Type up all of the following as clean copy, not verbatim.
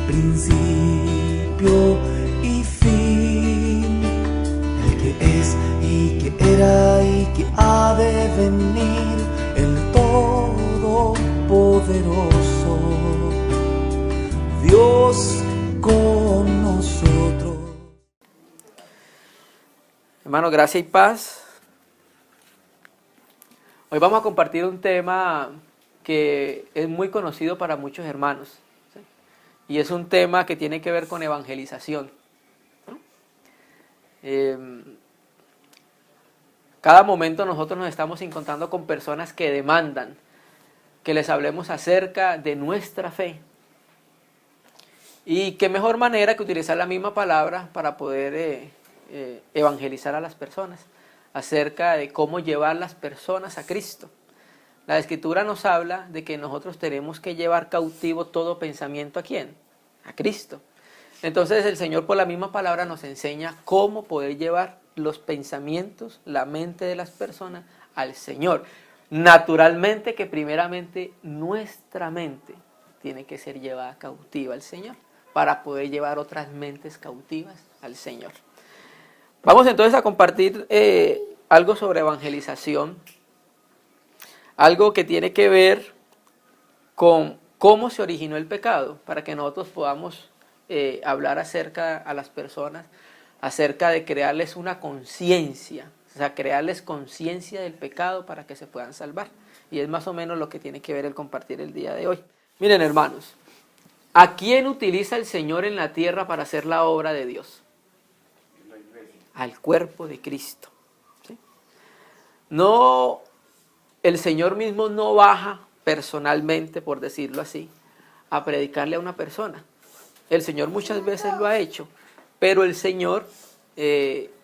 principio y fin, el que es y que era y que ha de venir, el Todopoderoso, Dios con nosotros. Hermano, gracia y paz. Hoy vamos a compartir un tema que es muy conocido para muchos hermanos, ¿sí? Y es un tema que tiene que ver con evangelización, ¿no? Cada momento nosotros nos estamos encontrando con personas que demandan que les hablemos acerca de nuestra fe. Y qué mejor manera que utilizar la misma palabra para poder evangelizar a las personas acerca de cómo llevar las personas a Cristo. La Escritura nos habla de que nosotros tenemos que llevar cautivo todo pensamiento, ¿a quién? A Cristo. Entonces el Señor por la misma palabra nos enseña cómo poder llevar los pensamientos, la mente de las personas al Señor. Naturalmente que primeramente nuestra mente tiene que ser llevada cautiva al Señor para poder llevar otras mentes cautivas al Señor. Vamos entonces a compartir algo sobre evangelización, algo que tiene que ver con cómo se originó el pecado, para que nosotros podamos hablar acerca a las personas, acerca de crearles una conciencia, o sea, crearles conciencia del pecado para que se puedan salvar. Y es más o menos lo que tiene que ver el compartir el día de hoy. Miren, hermanos, ¿a quién utiliza el Señor en la tierra para hacer la obra de Dios? Al cuerpo de Cristo, ¿sí? No, el Señor mismo no baja personalmente, por decirlo así, a predicarle a una persona. El Señor muchas veces lo ha hecho, pero el Señor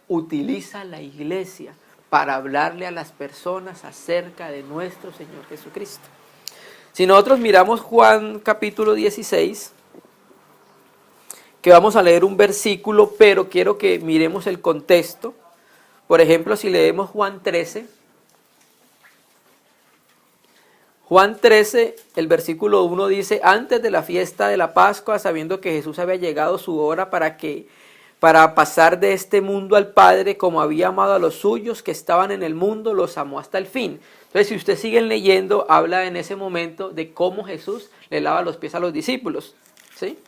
utiliza la iglesia para hablarle a las personas acerca de nuestro Señor Jesucristo. Si nosotros miramos Juan capítulo 16, que vamos a leer un versículo, pero quiero que miremos el contexto. Por ejemplo, si leemos Juan 13, el versículo 1 dice: antes de la fiesta de la Pascua, sabiendo que Jesús había llegado su hora para pasar de este mundo al Padre, como había amado a los suyos que estaban en el mundo, los amó hasta el fin. Entonces, si ustedes siguen leyendo, habla en ese momento de cómo Jesús le lava los pies a los discípulos, ¿sí?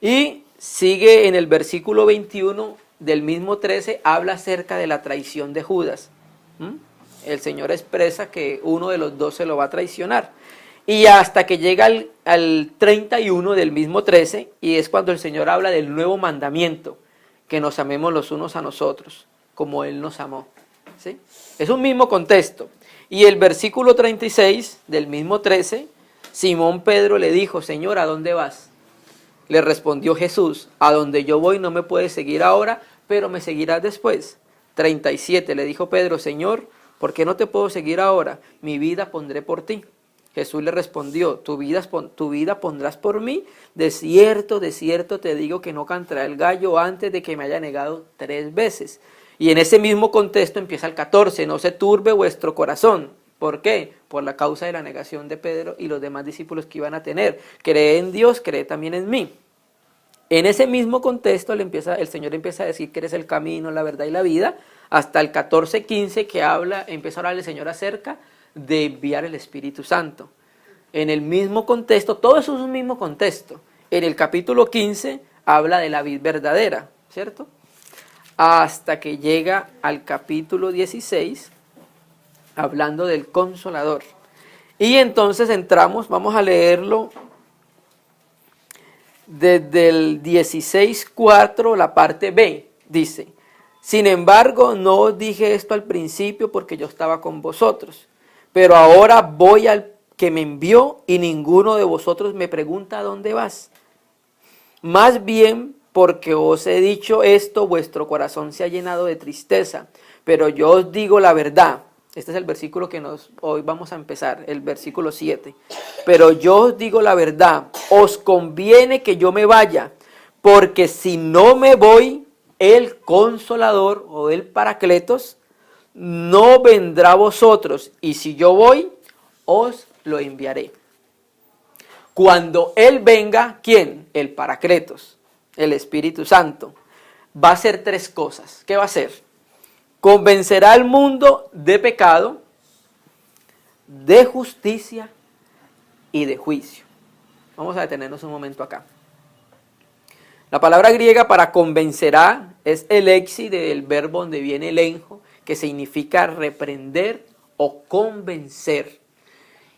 Y sigue en el versículo 21 del mismo 13, habla acerca de la traición de Judas. El Señor expresa que uno de los dos se lo va a traicionar. Y hasta que llega al 31 del mismo 13, y es cuando el Señor habla del nuevo mandamiento, que nos amemos los unos a nosotros, como Él nos amó, ¿sí? Es un mismo contexto. Y el versículo 36 del mismo 13, Simón Pedro le dijo: Señor, ¿a dónde vas? Le respondió Jesús: a donde yo voy no me puedes seguir ahora, pero me seguirás después. 37, le dijo Pedro: Señor, ¿por qué no te puedo seguir ahora? Mi vida pondré por ti. Jesús le respondió: tu vida pondrás por mí. De cierto te digo que no cantará el gallo antes de que me haya negado 3 veces. Y en ese mismo contexto empieza el 14, no se turbe vuestro corazón. ¿Por qué? Por la causa de la negación de Pedro y los demás discípulos que iban a tener. Cree en Dios, cree también en mí. En ese mismo contexto el Señor empieza a decir que eres el camino, la verdad y la vida, hasta el 14:15 que empieza a hablar el Señor acerca de enviar el Espíritu Santo. En el mismo contexto, todo eso es un mismo contexto. En el capítulo 15 habla de la vid verdadera, ¿cierto? Hasta que llega al capítulo 16, hablando del Consolador. Y entonces vamos a leerlo desde el 16:4, la parte B, dice: sin embargo, no os dije esto al principio porque yo estaba con vosotros, pero ahora voy al que me envió y ninguno de vosotros me pregunta: ¿a dónde vas? Más bien, porque os he dicho esto, vuestro corazón se ha llenado de tristeza, pero yo os digo la verdad. Este es el versículo que hoy vamos a empezar, el versículo 7. Pero yo os digo la verdad, os conviene que yo me vaya, porque si no me voy, el Consolador o el Paracletos no vendrá a vosotros, y si yo voy, os lo enviaré. Cuando Él venga, ¿quién? El Paracletos, el Espíritu Santo. Va a hacer tres cosas. ¿Qué va a hacer? Convencerá al mundo de pecado, de justicia y de juicio. Vamos a detenernos un momento acá. La palabra griega para convencerá es elexi, del verbo donde viene el enjo, que significa reprender o convencer.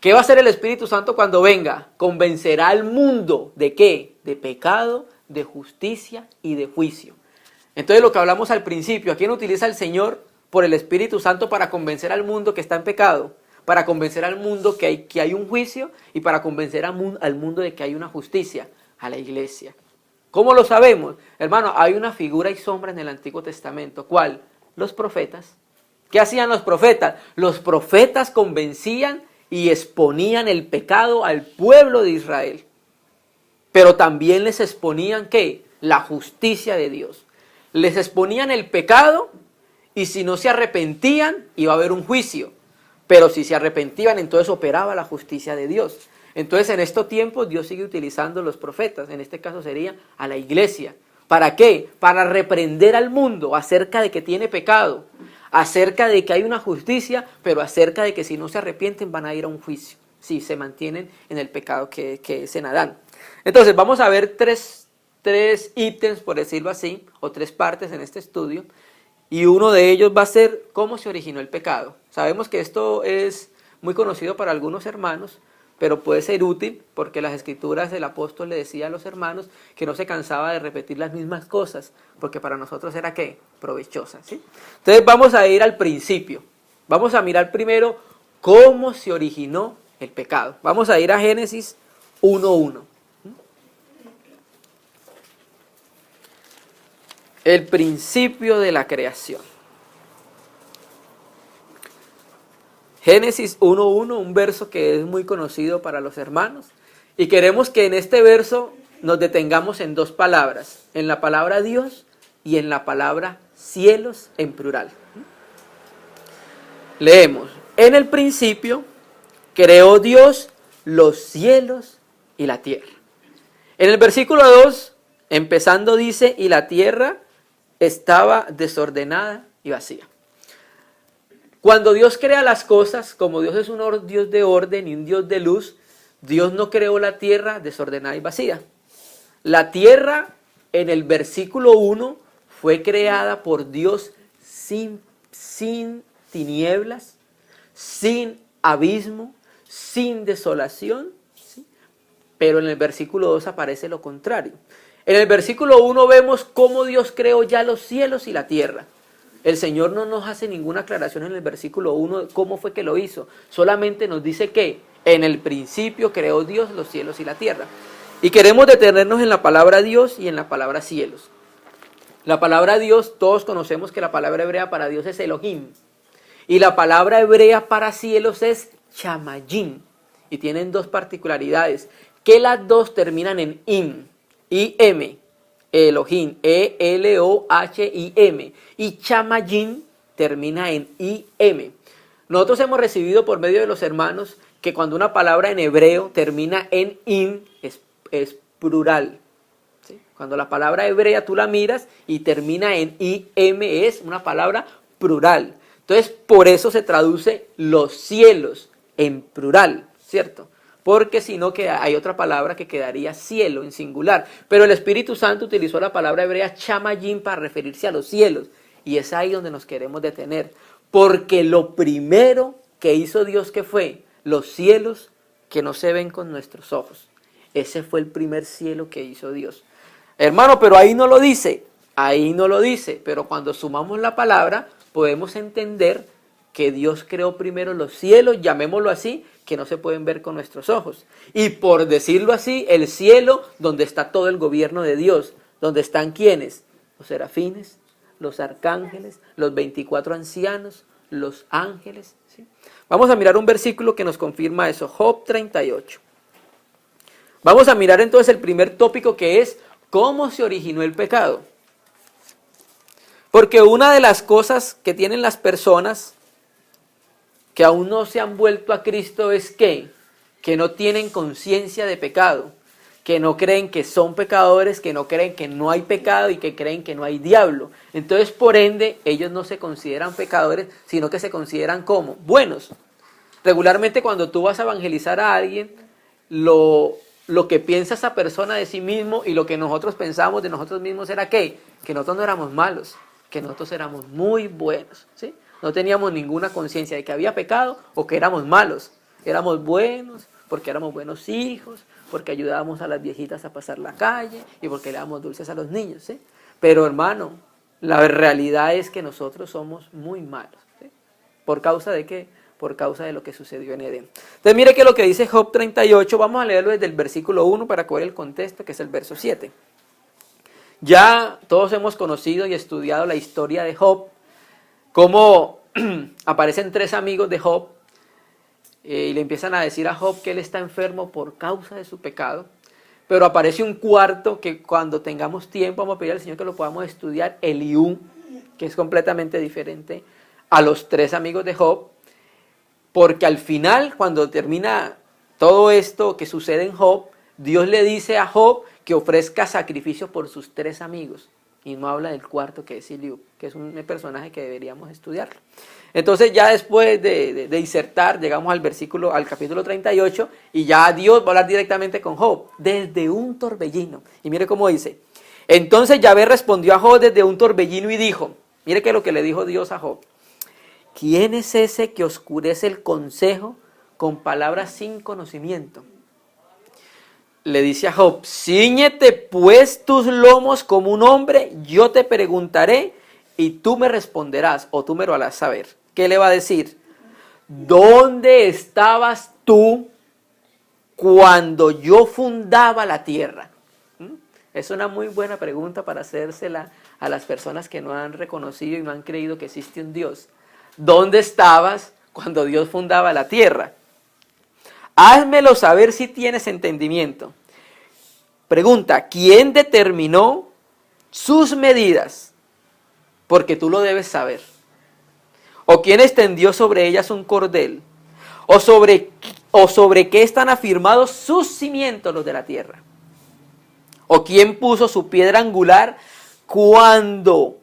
¿Qué va a hacer el Espíritu Santo cuando venga? Convencerá al mundo ¿de qué? De pecado, de justicia y de juicio. Entonces lo que hablamos al principio, ¿a quién utiliza el Señor por el Espíritu Santo para convencer al mundo que está en pecado? Para convencer al mundo que hay un juicio y para convencer al mundo de que hay una justicia, a la iglesia. ¿Cómo lo sabemos? Hermano, hay una figura y sombra en el Antiguo Testamento. ¿Cuál? Los profetas. ¿Qué hacían los profetas? Los profetas convencían y exponían el pecado al pueblo de Israel. Pero también les exponían, ¿qué? La justicia de Dios. Les exponían el pecado y si no se arrepentían iba a haber un juicio. Pero si se arrepentían, entonces operaba la justicia de Dios. Entonces en estos tiempos Dios sigue utilizando los profetas, en este caso sería a la iglesia. ¿Para qué? Para reprender al mundo acerca de que tiene pecado, acerca de que hay una justicia, pero acerca de que si no se arrepienten van a ir a un juicio, si se mantienen en el pecado que es en Adán. Entonces vamos a ver tres ítems, por decirlo así, o tres partes en este estudio, y uno de ellos va a ser cómo se originó el pecado. Sabemos que esto es muy conocido para algunos hermanos, pero puede ser útil porque las escrituras del apóstol le decía a los hermanos que no se cansaba de repetir las mismas cosas, porque para nosotros era ¿qué? Provechosa, ¿sí? Entonces vamos a ir al principio. Vamos a mirar primero cómo se originó el pecado. Vamos a ir a Génesis 1:1. El principio de la creación. Génesis 1:1, un verso que es muy conocido para los hermanos. Y queremos que en este verso nos detengamos en dos palabras. En la palabra Dios y en la palabra cielos en plural. Leemos. En el principio creó Dios los cielos y la tierra. En el versículo 2, empezando dice, y la tierra estaba desordenada y vacía. Cuando Dios crea las cosas, como Dios es un Dios de orden y un Dios de luz, Dios no creó la tierra desordenada y vacía. La tierra, en el versículo 1, fue creada por Dios sin tinieblas, sin abismo, sin desolación, ¿sí? Pero en el versículo 2 aparece lo contrario. En el versículo 1 vemos cómo Dios creó ya los cielos y la tierra. El Señor no nos hace ninguna aclaración en el versículo 1 de cómo fue que lo hizo. Solamente nos dice que en el principio creó Dios los cielos y la tierra. Y queremos detenernos en la palabra Dios y en la palabra cielos. La palabra Dios, todos conocemos que la palabra hebrea para Dios es Elohim. Y la palabra hebrea para cielos es Chamayim. Y tienen dos particularidades, que las dos terminan en im, I-M. Elohim, E-L-O-H-I-M, y Chamayim termina en I-M. Nosotros hemos recibido por medio de los hermanos que cuando una palabra en hebreo termina en im es plural, ¿sí? Cuando la palabra hebrea tú la miras y termina en I-M es una palabra plural. Entonces por eso se traduce los cielos en plural, ¿cierto? Porque si no hay otra palabra que quedaría cielo en singular. Pero el Espíritu Santo utilizó la palabra hebrea chamayim para referirse a los cielos. Y es ahí donde nos queremos detener. Porque lo primero que hizo Dios, ¿qué fue? Los cielos que no se ven con nuestros ojos. Ese fue el primer cielo que hizo Dios. Hermano, pero ahí no lo dice. Ahí no lo dice. Pero cuando sumamos la palabra, podemos entender que Dios creó primero los cielos, llamémoslo así, que no se pueden ver con nuestros ojos. Y por decirlo así, el cielo donde está todo el gobierno de Dios, donde están ¿quiénes? Los serafines, los arcángeles, los 24 ancianos, los ángeles, ¿sí? Vamos a mirar un versículo que nos confirma eso, Job 38. Vamos a mirar entonces el primer tópico, que es cómo se originó el pecado. Porque una de las cosas que tienen las personas que aún no se han vuelto a Cristo es que no tienen conciencia de pecado, que no creen que son pecadores, que no creen que no hay pecado y que creen que no hay diablo. Entonces, por ende, ellos no se consideran pecadores, sino que se consideran como buenos. Regularmente cuando tú vas a evangelizar a alguien, lo que piensa esa persona de sí mismo y lo que nosotros pensamos de nosotros mismos era que nosotros no éramos malos, que nosotros éramos muy buenos, ¿sí? No teníamos ninguna conciencia de que había pecado o que éramos malos. Éramos buenos porque éramos buenos hijos, porque ayudábamos a las viejitas a pasar la calle y porque le dábamos dulces a los niños, ¿sí? Pero hermano, la realidad es que nosotros somos muy malos, ¿sí? ¿Por causa de qué? Por causa de lo que sucedió en Edén. Entonces mire que lo que dice Job 38, vamos a leerlo desde el versículo 1 para coger el contexto, que es el verso 7. Ya todos hemos conocido y estudiado la historia de Job, cómo aparecen 3 amigos de Job y le empiezan a decir a Job que él está enfermo por causa de su pecado, pero aparece un cuarto que cuando tengamos tiempo vamos a pedir al Señor que lo podamos estudiar, Eliú, que es completamente diferente a los 3 amigos de Job, porque al final, cuando termina todo esto que sucede en Job, Dios le dice a Job que ofrezca sacrificio por sus 3 amigos. Y no habla del cuarto, que es Eliú, que es un personaje que deberíamos estudiar. Entonces ya después de insertar, llegamos al capítulo 38, y ya Dios va a hablar directamente con Job, desde un torbellino. Y mire cómo dice. Entonces Yahvé respondió a Job desde un torbellino y dijo, mire que lo que le dijo Dios a Job. ¿Quién es ese que oscurece el consejo con palabras sin conocimiento? Le dice a Job, cíñete pues tus lomos como un hombre, yo te preguntaré y tú me responderás, o tú me lo harás saber. ¿Qué le va a decir? ¿Dónde estabas tú cuando yo fundaba la tierra? Es una muy buena pregunta para hacérsela a las personas que no han reconocido y no han creído que existe un Dios. ¿Dónde estabas cuando Dios fundaba la tierra? Házmelo saber si tienes entendimiento. Pregunta, ¿quién determinó sus medidas? Porque tú lo debes saber. ¿O quién extendió sobre ellas un cordel? ¿O sobre qué están afirmados sus cimientos los de la tierra? ¿O quién puso su piedra angular cuando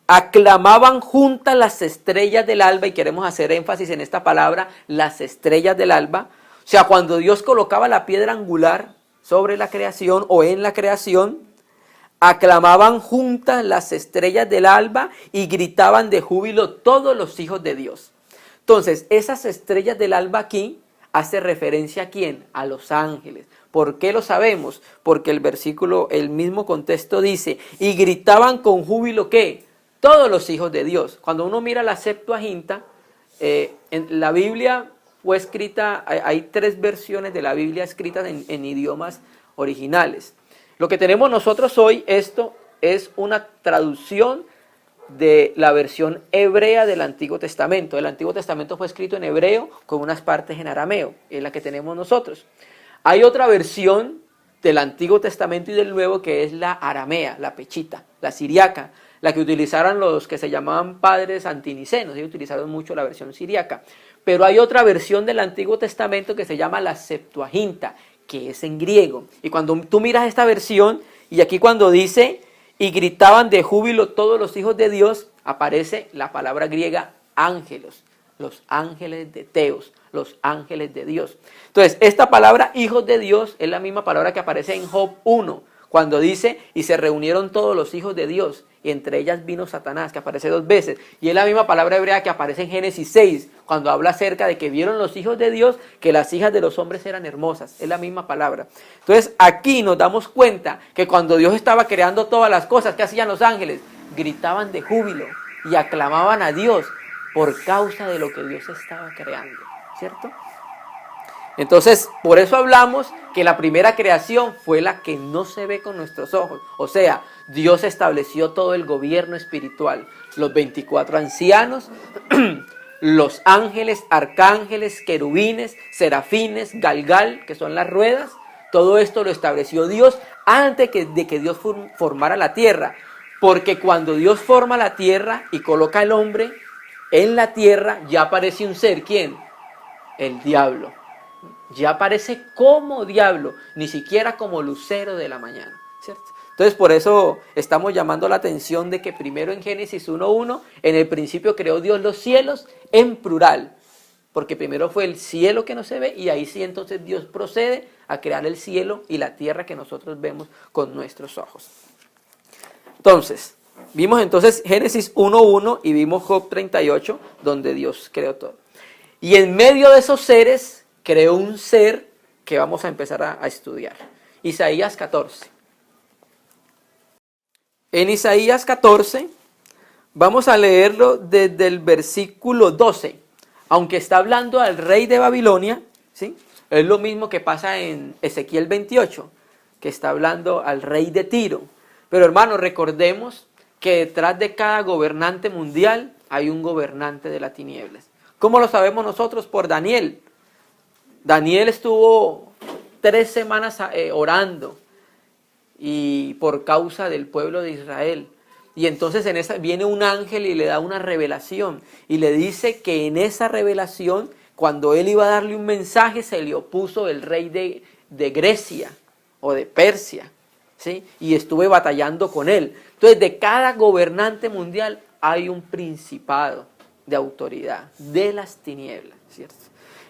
aclamaban juntas las estrellas del alba? Y queremos hacer énfasis en esta palabra, las estrellas del alba. O sea, cuando Dios colocaba la piedra angular sobre la creación o en la creación, aclamaban juntas las estrellas del alba y gritaban de júbilo todos los hijos de Dios. Entonces, esas estrellas del alba aquí hace referencia a ¿quién? A los ángeles. ¿Por qué lo sabemos? Porque el versículo, el mismo contexto dice, y gritaban con júbilo ¿qué? Todos los hijos de Dios. Cuando uno mira la Septuaginta, en la Biblia fue escrita, hay 3 versiones de la Biblia escritas en idiomas originales. Lo que tenemos nosotros hoy, esto es una traducción de la versión hebrea del Antiguo Testamento. El Antiguo Testamento fue escrito en hebreo con unas partes en arameo, es la que tenemos nosotros. Hay otra versión del Antiguo Testamento y del Nuevo que es la aramea, la pechita, la siriaca, la que utilizaron los que se llamaban padres antinicenos. Ellos utilizaron mucho la versión siriaca. Pero hay otra versión del Antiguo Testamento que se llama la Septuaginta, que es en griego. Y cuando tú miras esta versión, y aquí cuando dice, y gritaban de júbilo todos los hijos de Dios, aparece la palabra griega ángelos, los ángeles de Teos, los ángeles de Dios. Entonces, esta palabra hijos de Dios es la misma palabra que aparece en Job 1, cuando dice, y se reunieron todos los hijos de Dios, y entre ellas vino Satanás, que aparece 2 veces. Y es la misma palabra hebrea que aparece en Génesis 6, cuando habla acerca de que vieron los hijos de Dios que las hijas de los hombres eran hermosas. Es la misma palabra. Entonces aquí nos damos cuenta que cuando Dios estaba creando todas las cosas, ¿qué hacían los ángeles? Gritaban de júbilo y aclamaban a Dios por causa de lo que Dios estaba creando, ¿cierto? Entonces, por eso hablamos que la primera creación fue la que no se ve con nuestros ojos. O sea, Dios estableció todo el gobierno espiritual. Los 24 ancianos, los ángeles, arcángeles, querubines, serafines, galgal, que son las ruedas. Todo esto lo estableció Dios antes de que Dios formara la tierra. Porque cuando Dios forma la tierra y coloca al hombre en la tierra, ya aparece un ser, ¿quién? el diablo. Ya aparece como diablo, ni siquiera como lucero de la mañana, ¿cierto? Entonces por eso estamos llamando la atención de que primero en Génesis 1:1, en el principio creó Dios los cielos en plural, porque primero fue el cielo que no se ve y ahí sí entonces Dios procede a crear el cielo y la tierra que nosotros vemos con nuestros ojos. Entonces, vimos entonces Génesis 1:1 y vimos Job 38, donde Dios creó todo. Y en medio de esos seres creó un ser que vamos a empezar a estudiar. Isaías 14. En Isaías 14 vamos a leerlo desde el versículo 12. Aunque está hablando al rey de Babilonia, ¿sí? Es lo mismo que pasa en Ezequiel 28, que está hablando al rey de Tiro. Pero hermanos, recordemos que detrás de cada gobernante mundial hay un gobernante de las tinieblas. ¿Cómo lo sabemos nosotros? Por Daniel. Daniel estuvo 3 semanas orando y por causa del pueblo de Israel. Y entonces en esa viene un ángel y le da una revelación. Y le dice que en esa revelación, cuando él iba a darle un mensaje, se le opuso el rey de Grecia o de Persia, ¿sí? Y estuve batallando con él. Entonces de cada gobernante mundial hay un principado de autoridad de las tinieblas, ¿cierto?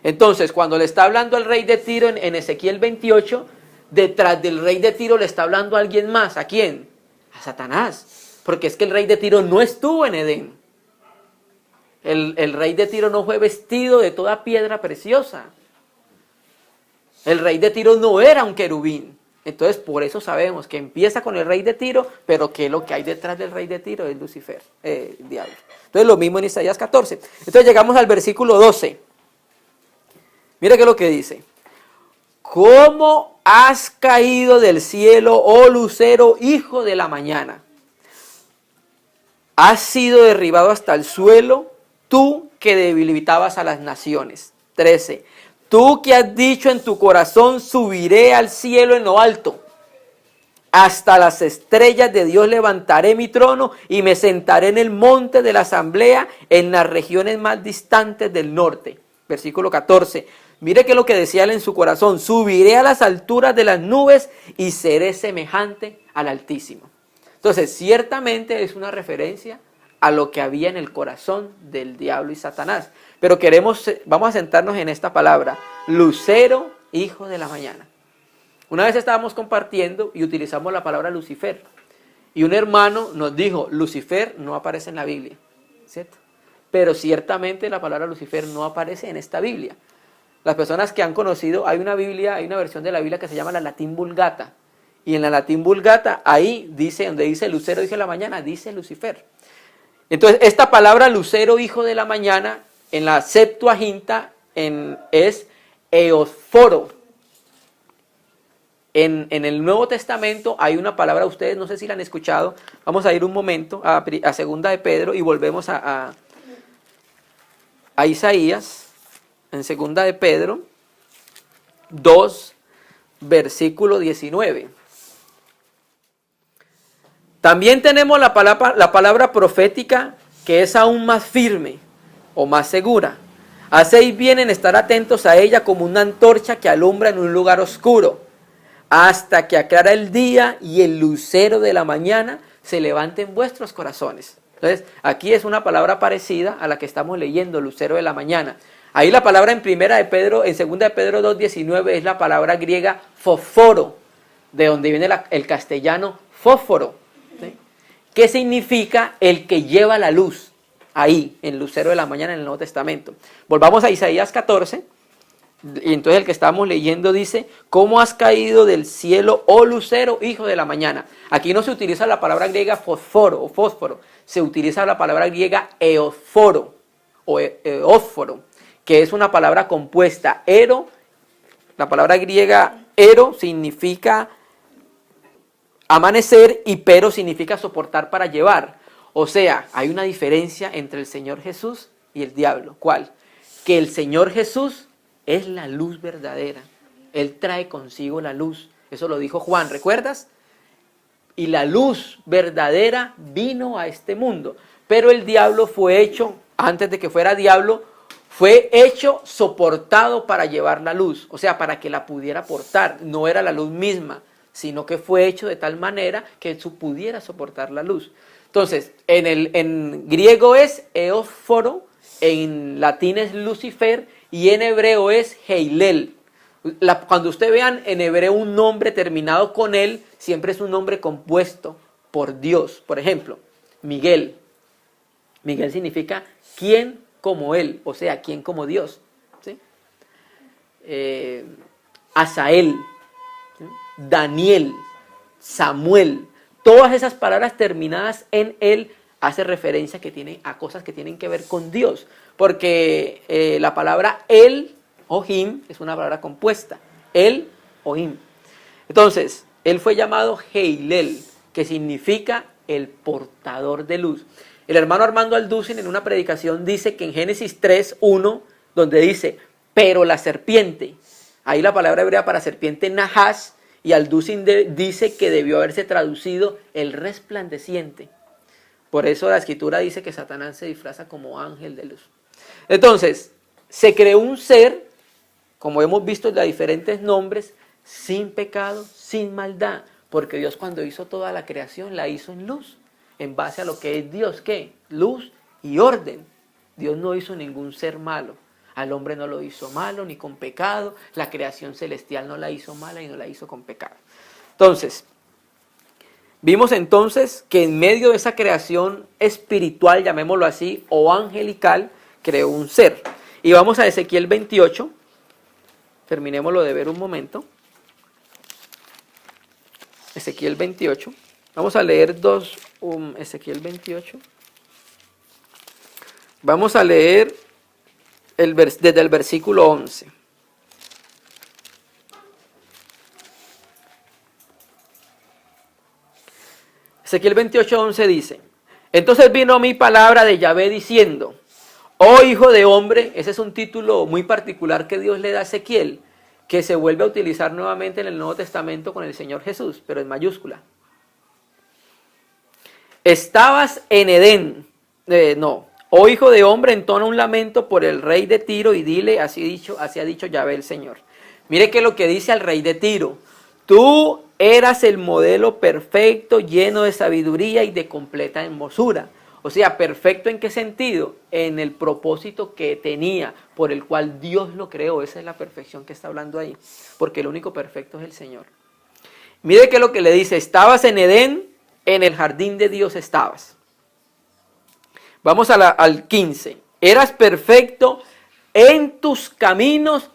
Entonces cuando le está hablando al rey de Tiro en Ezequiel 28, detrás del rey de Tiro le está hablando a alguien más. ¿A quién? A Satanás. Porque es que el rey de Tiro no estuvo en Edén. El rey de Tiro no fue vestido de toda piedra preciosa. El rey de Tiro no era un querubín. Entonces por eso sabemos que empieza con el rey de Tiro, pero que lo que hay detrás del rey de Tiro es Lucifer, el diablo. Entonces lo mismo en Isaías 14. Entonces llegamos al versículo 12. Mira qué es lo que dice. ¿Cómo has caído del cielo, oh lucero, hijo de la mañana? Has sido derribado hasta el suelo, tú que debilitabas a las naciones. 13. Tú que has dicho en tu corazón, subiré al cielo en lo alto. Hasta las estrellas de Dios levantaré mi trono y me sentaré en el monte de la asamblea en las regiones más distantes del norte. Versículo 14. Mire que lo que decía él en su corazón, subiré a las alturas de las nubes y seré semejante al Altísimo. Entonces, ciertamente es una referencia a lo que había en el corazón del diablo y Satanás. Pero vamos a sentarnos en esta palabra, lucero, hijo de la mañana. Una vez estábamos compartiendo y utilizamos la palabra Lucifer. Y un hermano nos dijo, Lucifer no aparece en la Biblia, ¿cierto? Pero ciertamente la palabra Lucifer no aparece en esta Biblia. Las personas que han conocido, hay una versión de la Biblia que se llama la Latín Vulgata. Y en la Latín Vulgata, ahí dice, donde dice lucero, hijo de la mañana, dice Lucifer. Entonces, esta palabra lucero, hijo de la mañana, en la Septuaginta es eosforo. En el Nuevo Testamento hay una palabra, ustedes no sé si la han escuchado. Vamos a ir un momento a Segunda de Pedro y volvemos a Isaías. En Segunda de Pedro 2, versículo 19. También tenemos la palabra profética, que es aún más firme o más segura. Hacéis bien en estar atentos a ella como una antorcha que alumbra en un lugar oscuro, hasta que aclara el día y el lucero de la mañana se levante en vuestros corazones. Entonces, aquí es una palabra parecida a la que estamos leyendo, lucero de la mañana. Ahí la palabra en Segunda de Pedro 2:19 es la palabra griega fosforo, de donde viene el castellano fósforo, ¿sí? ¿Qué significa el que lleva la luz? Ahí, en lucero de la mañana en el Nuevo Testamento. Volvamos a Isaías 14, y entonces el que estamos leyendo dice, ¿cómo has caído del cielo, oh lucero, hijo de la mañana? Aquí no se utiliza la palabra griega fosforo o fósforo, se utiliza la palabra griega eosforo o eósforo, que es una palabra compuesta. La palabra griega ero significa amanecer y pero significa soportar para llevar. O sea, hay una diferencia entre el Señor Jesús y el diablo. ¿Cuál? Que el Señor Jesús es la luz verdadera. Él trae consigo la luz. Eso lo dijo Juan, ¿recuerdas? Y la luz verdadera vino a este mundo. Pero el diablo fue hecho, antes de que fuera diablo, fue hecho soportado para llevar la luz, o sea, para que la pudiera portar. No era la luz misma, sino que fue hecho de tal manera que pudiera soportar la luz. Entonces, en griego es eósforo, en latín es Lucifer y en hebreo es Heilel. Cuando ustedes vean en hebreo un nombre terminado con él, siempre es un nombre compuesto por Dios. Por ejemplo, Miguel. Miguel significa ¿quién como él? O sea, ¿quién como Dios? ¿Sí? Asael, ¿sí? Daniel, Samuel. Todas esas palabras terminadas en él hace referencia a cosas que tienen que ver con Dios. Porque la palabra el Ohim es una palabra compuesta. El Ohim. Entonces, él fue llamado Heilel, que significa el portador de luz. El hermano Armando Alducin en una predicación dice que en Génesis 3:1, donde dice, pero la serpiente, ahí la palabra hebrea para serpiente Nahas, y Alducin dice que debió haberse traducido el resplandeciente. Por eso la escritura dice que Satanás se disfraza como ángel de luz. Entonces, se creó un ser, como hemos visto de diferentes nombres, sin pecado, sin maldad, porque Dios cuando hizo toda la creación la hizo en luz, en base a lo que es Dios, ¿qué? Luz y orden. Dios no hizo ningún ser malo, al hombre no lo hizo malo ni con pecado, la creación celestial no la hizo mala y no la hizo con pecado. Entonces, vimos entonces que en medio de esa creación espiritual, llamémoslo así, o angelical, creó un ser. Y vamos a Ezequiel 28, terminémoslo de ver un momento. Ezequiel 28, vamos a leer Ezequiel 28. Vamos a leer desde el versículo 11. Ezequiel 28:11 dice, entonces vino mi palabra de Yahvé diciendo, oh hijo de hombre, ese es un título muy particular que Dios le da a Ezequiel, que se vuelve a utilizar nuevamente en el Nuevo Testamento con el Señor Jesús, pero en mayúscula. Estabas en Edén, oh hijo de hombre, entona un lamento por el rey de Tiro y dile, así ha dicho Yahvé el Señor. Mire que lo que dice al rey de Tiro, tú eras el modelo perfecto, lleno de sabiduría y de completa hermosura. O sea, perfecto ¿en qué sentido? En el propósito que tenía, por el cual Dios lo creó. Esa es la perfección que está hablando ahí, porque el único perfecto es el Señor. Mire que lo que le dice, estabas en Edén, en el jardín de Dios estabas. Vamos al 15. Eras perfecto en tus caminos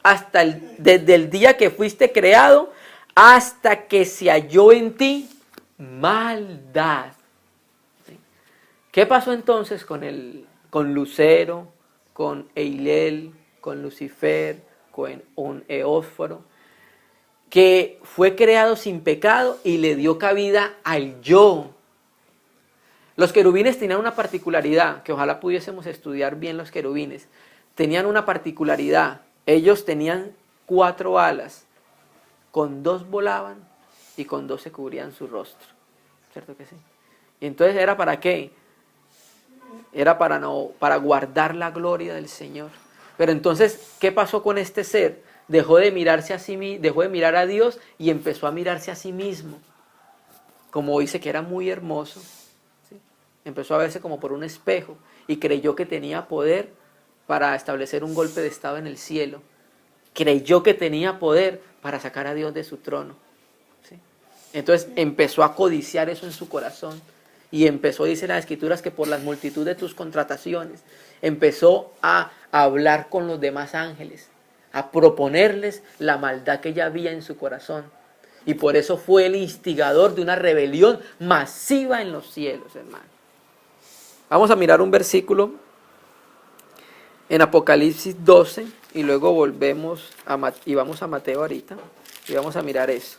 desde el día que fuiste creado hasta que se halló en ti maldad. ¿Sí? ¿Qué pasó entonces con Lucero, con Heilel, con Lucifer, con un eósforo? Que fue creado sin pecado y le dio cabida al yo. Los querubines tenían una particularidad, que ojalá pudiésemos estudiar bien los querubines. Tenían una particularidad, ellos tenían 4 alas, con 2 volaban y con 2 se cubrían su rostro. ¿Cierto que sí? Y entonces ¿era para qué? Era para guardar la gloria del Señor. Pero entonces, ¿qué pasó con este ser? Dejó de mirar a Dios y empezó a mirarse a sí mismo. Como dice que era muy hermoso, ¿sí? Empezó a verse como por un espejo y creyó que tenía poder para establecer un golpe de estado en el cielo. Creyó que tenía poder para sacar a Dios de su trono, ¿sí? Entonces empezó a codiciar eso en su corazón y empezó, dice las Escrituras, que por la multitud de tus contrataciones empezó a hablar con los demás ángeles, a proponerles la maldad que ya había en su corazón. Y por eso fue el instigador de una rebelión masiva en los cielos, hermano. Vamos a mirar un versículo en Apocalipsis 12 y luego volvemos y vamos a Mateo ahorita y vamos a mirar eso.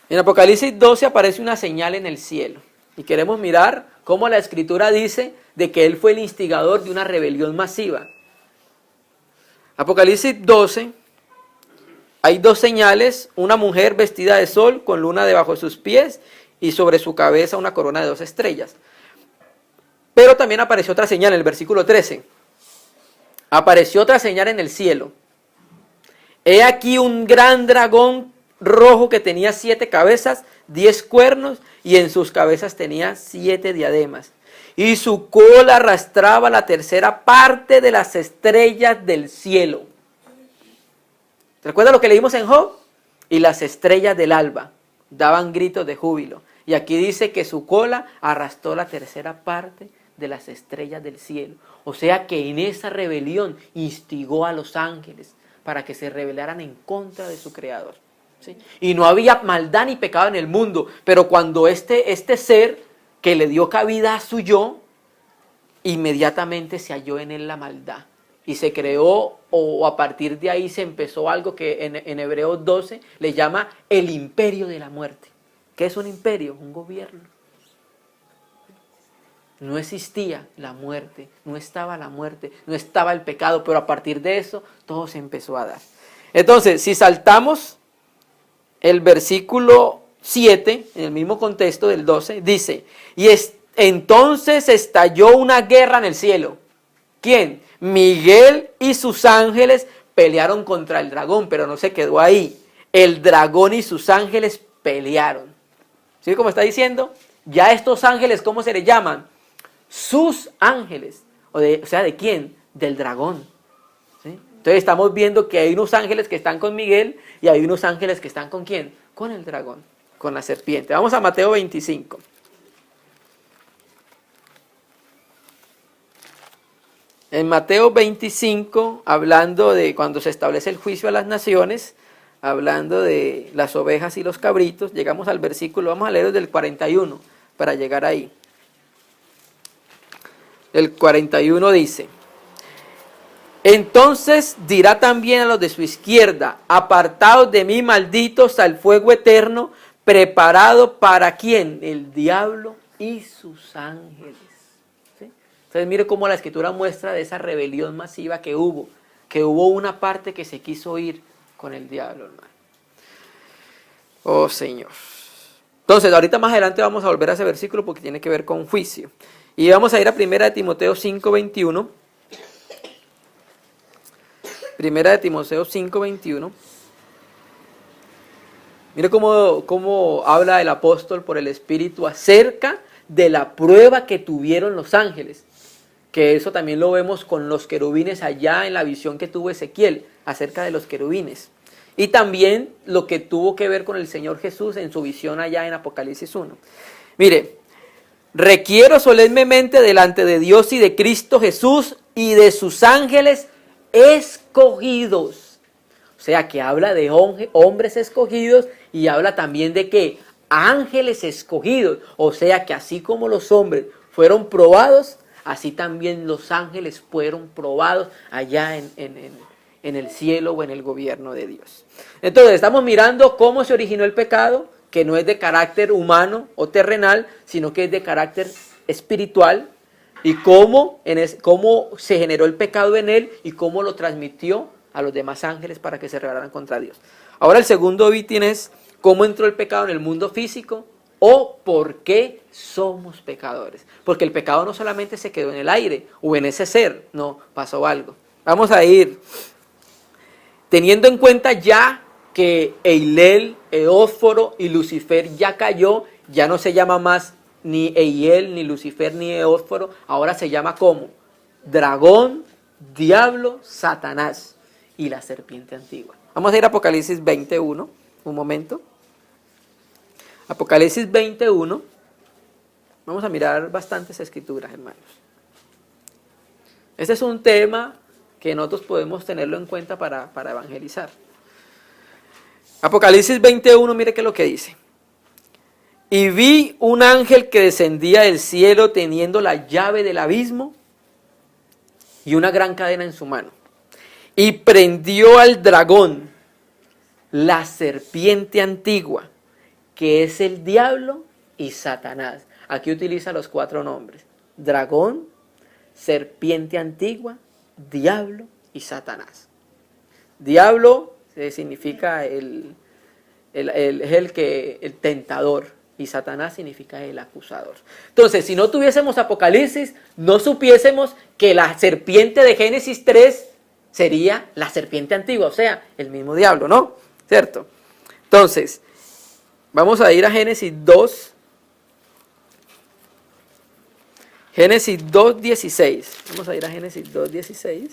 En Apocalipsis 12 aparece una señal en el cielo y queremos mirar cómo la Escritura dice de que él fue el instigador de una rebelión masiva. Apocalipsis 12, hay 2 señales, una mujer vestida de sol con luna debajo de sus pies y sobre su cabeza una corona de 2 estrellas. Pero también apareció otra señal en el versículo 13. Apareció otra señal en el cielo. He aquí un gran dragón rojo que tenía 7 cabezas, 10 cuernos, y en sus cabezas tenía 7 diademas. Y su cola arrastraba la tercera parte de las estrellas del cielo. ¿Recuerda lo que leímos en Job? Y las estrellas del alba daban gritos de júbilo. Y aquí dice que su cola arrastró la tercera parte de las estrellas del cielo. O sea que en esa rebelión instigó a los ángeles para que se rebelaran en contra de su creador. ¿Sí? Y no había maldad ni pecado en el mundo, pero cuando este ser que le dio cabida a su yo, inmediatamente se halló en él la maldad. Y se creó, o a partir de ahí se empezó algo que en Hebreos 12 le llama el imperio de la muerte. ¿Qué es un imperio? Un gobierno. No existía la muerte, no estaba la muerte, no estaba el pecado, pero a partir de eso todo se empezó a dar. Entonces, si saltamos el versículo 7, en el mismo contexto del 12, dice, entonces estalló una guerra en el cielo. ¿Quién? Miguel y sus ángeles pelearon contra el dragón, pero no se quedó ahí. El dragón y sus ángeles pelearon. ¿Sí? Como está diciendo, ya estos ángeles, ¿cómo se les llaman? Sus ángeles. O sea, ¿de quién? Del dragón. ¿Sí? Entonces estamos viendo que hay unos ángeles que están con Miguel y hay unos ángeles que están ¿con quién? Con el dragón, con la serpiente. Vamos a Mateo 25. En Mateo 25, hablando de cuando se establece el juicio a las naciones, hablando de las ovejas y los cabritos, llegamos al versículo, vamos a leer desde el 41 para llegar ahí. El 41 dice, entonces dirá también a los de su izquierda, apartaos de mí, malditos, al fuego eterno, preparado para ¿quién? El diablo y sus ángeles. ¿Sí? Entonces mire cómo la escritura muestra de esa rebelión masiva que hubo una parte que se quiso ir con el diablo, hermano. Oh Señor. Entonces ahorita más adelante vamos a volver a ese versículo porque tiene que ver con juicio. Y vamos a ir a 1 Timoteo 5:21. 1 Timoteo 5:21. Mire cómo habla el apóstol por el Espíritu acerca de la prueba que tuvieron los ángeles. Que eso también lo vemos con los querubines allá en la visión que tuvo Ezequiel acerca de los querubines. Y también lo que tuvo que ver con el Señor Jesús en su visión allá en Apocalipsis 1. Mire, requiero solemnemente delante de Dios y de Cristo Jesús y de sus ángeles escogidos. O sea, que habla de hombres escogidos y habla también de que ángeles escogidos. O sea, que así como los hombres fueron probados, así también los ángeles fueron probados allá en el cielo o en el gobierno de Dios. Entonces, estamos mirando cómo se originó el pecado, que no es de carácter humano o terrenal, sino que es de carácter espiritual, y cómo se generó el pecado en él y cómo lo transmitió a los demás ángeles para que se rebelaran contra Dios. Ahora el segundo ítem es cómo entró el pecado en el mundo físico o por qué somos pecadores. Porque el pecado no solamente se quedó en el aire o en ese ser, no, pasó algo. Vamos a ir teniendo en cuenta ya que Eilel, Eósforo y Lucifer ya cayó, ya no se llama más ni Eiel, ni Lucifer, ni Eósforo, ahora se llama ¿cómo? Dragón, diablo, Satanás y la serpiente antigua. Vamos a ir a Apocalipsis 21, un momento. Apocalipsis 21, vamos a mirar bastantes escrituras, hermanos. Este es un tema que nosotros podemos tenerlo en cuenta para evangelizar. Apocalipsis 21, mire qué es lo que dice. Y vi un ángel que descendía del cielo teniendo la llave del abismo y una gran cadena en su mano. Y prendió al dragón, la serpiente antigua, que es el diablo y Satanás. Aquí utiliza los 4 nombres. Dragón, serpiente antigua, diablo y Satanás. Diablo significa el tentador. y Satanás significa el acusador. Entonces, si no tuviésemos Apocalipsis, no supiésemos que la serpiente de Génesis 3 sería la serpiente antigua, o sea, el mismo diablo, ¿no? ¿Cierto? Entonces, vamos a ir a Génesis 2. Génesis 2:16. Vamos a ir a Génesis 2:16.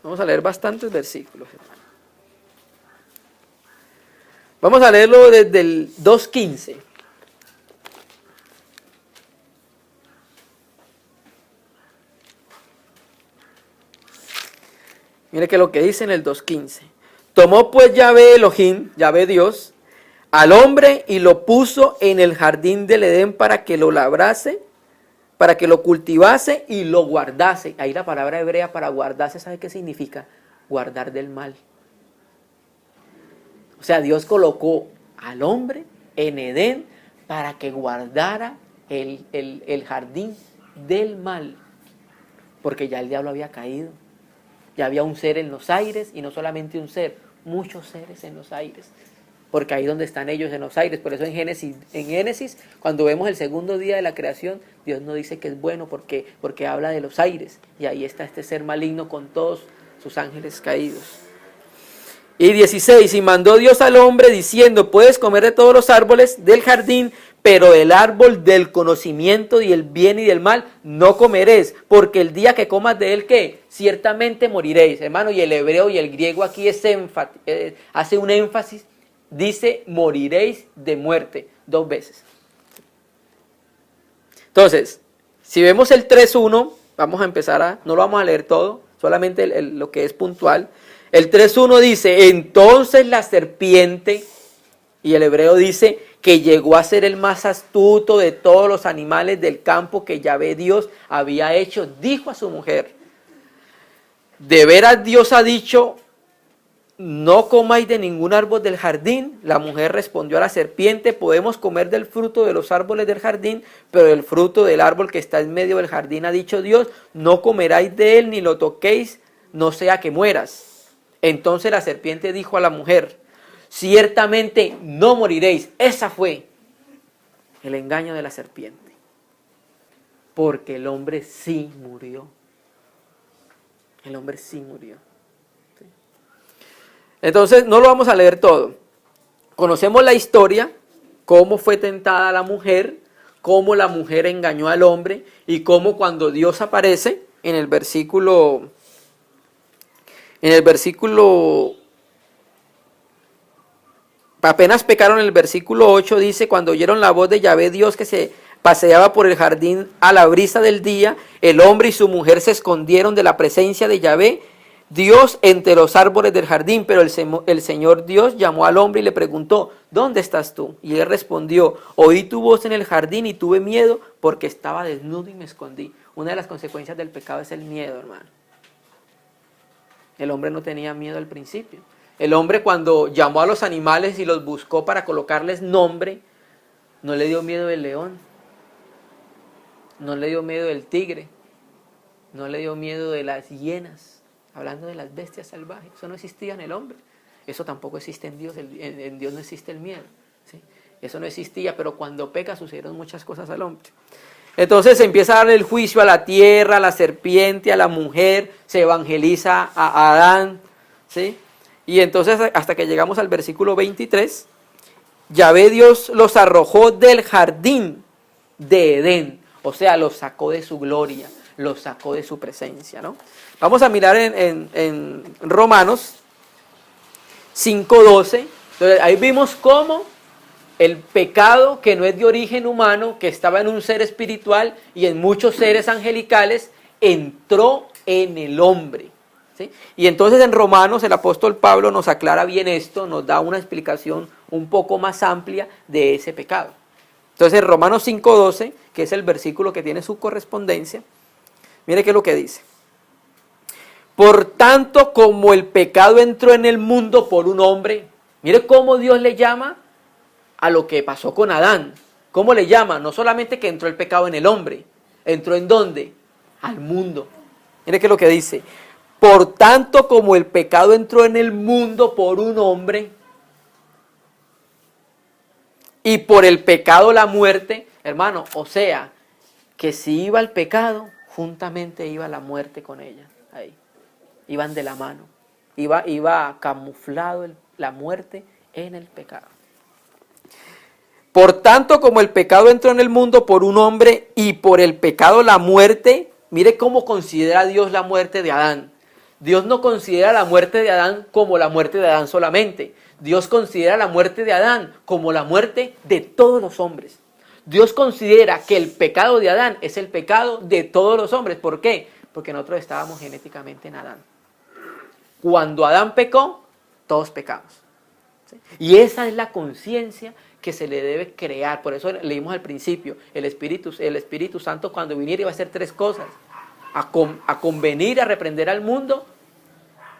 Vamos a leer bastantes versículos, hermano. Vamos a leerlo desde el 2:15. Mire que lo que dice en el 2:15. Tomó pues Yahvé Elohim, Yahvé Dios, al hombre y lo puso en el jardín del Edén para que lo labrase, para que lo cultivase y lo guardase. Ahí la palabra hebrea para guardarse, ¿sabe qué significa? Guardar del mal. O sea, Dios colocó al hombre en Edén para que guardara el jardín del mal. Porque ya el diablo había caído. Ya había un ser en los aires, y no solamente un ser, muchos seres en los aires. Porque ahí donde están ellos en los aires. Por eso en Génesis, cuando vemos el segundo día de la creación, Dios no dice que es bueno porque habla de los aires. Y ahí está este ser maligno con todos sus ángeles caídos. Y 16, y mandó Dios al hombre diciendo, puedes comer de todos los árboles del jardín, pero del árbol del conocimiento y el bien y del mal no comeréis, porque el día que comas de él, ¿qué? Ciertamente moriréis. Hermano, y el hebreo y el griego aquí hace un énfasis, dice moriréis de muerte, 2 veces. Entonces, si vemos el 3.1, vamos a empezar no lo vamos a leer todo, solamente lo que es puntual. El 3.1 dice, entonces la serpiente, y el hebreo dice que llegó a ser el más astuto de todos los animales del campo que Yahvé Dios había hecho, dijo a su mujer, de veras Dios ha dicho, no comáis de ningún árbol del jardín. La mujer respondió a la serpiente, podemos comer del fruto de los árboles del jardín, pero del fruto del árbol que está en medio del jardín ha dicho Dios, no comeráis de él ni lo toquéis, no sea que mueras. Entonces la serpiente dijo a la mujer, ciertamente no moriréis. Esa fue el engaño de la serpiente. Porque el hombre sí murió. El hombre sí murió. ¿Sí? Entonces no lo vamos a leer todo. Conocemos la historia, cómo fue tentada la mujer, cómo la mujer engañó al hombre y cómo cuando Dios aparece en el versículo apenas pecaron, en el versículo 8 dice, cuando oyeron la voz de Yahvé Dios que se paseaba por el jardín a la brisa del día, el hombre y su mujer se escondieron de la presencia de Yahvé Dios entre los árboles del jardín, pero el Señor Dios llamó al hombre y le preguntó, ¿dónde estás tú? Y él respondió, oí tu voz en el jardín y tuve miedo porque estaba desnudo y me escondí. Una de las consecuencias del pecado es el miedo, hermano. El hombre no tenía miedo al principio. El hombre cuando llamó a los animales y los buscó para colocarles nombre, no le dio miedo el león, no le dio miedo el tigre, no le dio miedo de las hienas, hablando de las bestias salvajes. Eso no existía en el hombre. Eso tampoco existe en Dios. En Dios no existe el miedo, ¿sí? Eso no existía, pero cuando peca sucedieron muchas cosas al hombre. Entonces se empieza a darle el juicio a la tierra, a la serpiente, a la mujer, se evangeliza a Adán, ¿sí? Y entonces hasta que llegamos al versículo 23, Yahvé Dios los arrojó del jardín de Edén, o sea, los sacó de su gloria, los sacó de su presencia, ¿no? Vamos a mirar en Romanos 5:12, entonces ahí vimos cómo el pecado que no es de origen humano, que estaba en un ser espiritual y en muchos seres angelicales, entró en el hombre, ¿sí? Y entonces en Romanos el apóstol Pablo nos aclara bien esto, nos da una explicación un poco más amplia de ese pecado. Entonces en Romanos 5:12, que es el versículo que tiene su correspondencia, mire qué es lo que dice. Por tanto, como el pecado entró en el mundo por un hombre, mire cómo Dios le llama a lo que pasó con Adán. ¿Cómo le llama? No solamente que entró el pecado en el hombre, entró ¿en dónde? Al mundo. Mire qué es lo que dice. Por tanto, como el pecado entró en el mundo por un hombre, y por el pecado la muerte, hermano, o sea, que si iba el pecado, juntamente iba la muerte con ella, ahí, iban de la mano, iba camuflado la muerte en el pecado. Por tanto, como el pecado entró en el mundo por un hombre y por el pecado la muerte, mire cómo considera Dios la muerte de Adán. Dios no considera la muerte de Adán como la muerte de Adán solamente. Dios considera la muerte de Adán como la muerte de todos los hombres. Dios considera que el pecado de Adán es el pecado de todos los hombres. ¿Por qué? Porque nosotros estábamos genéticamente en Adán. Cuando Adán pecó, todos pecamos. ¿Sí? Y esa es la conciencia que se le debe crear. Por eso leímos al principio, el Espíritu Santo cuando viniera iba a hacer tres cosas: a convenir, a reprender al mundo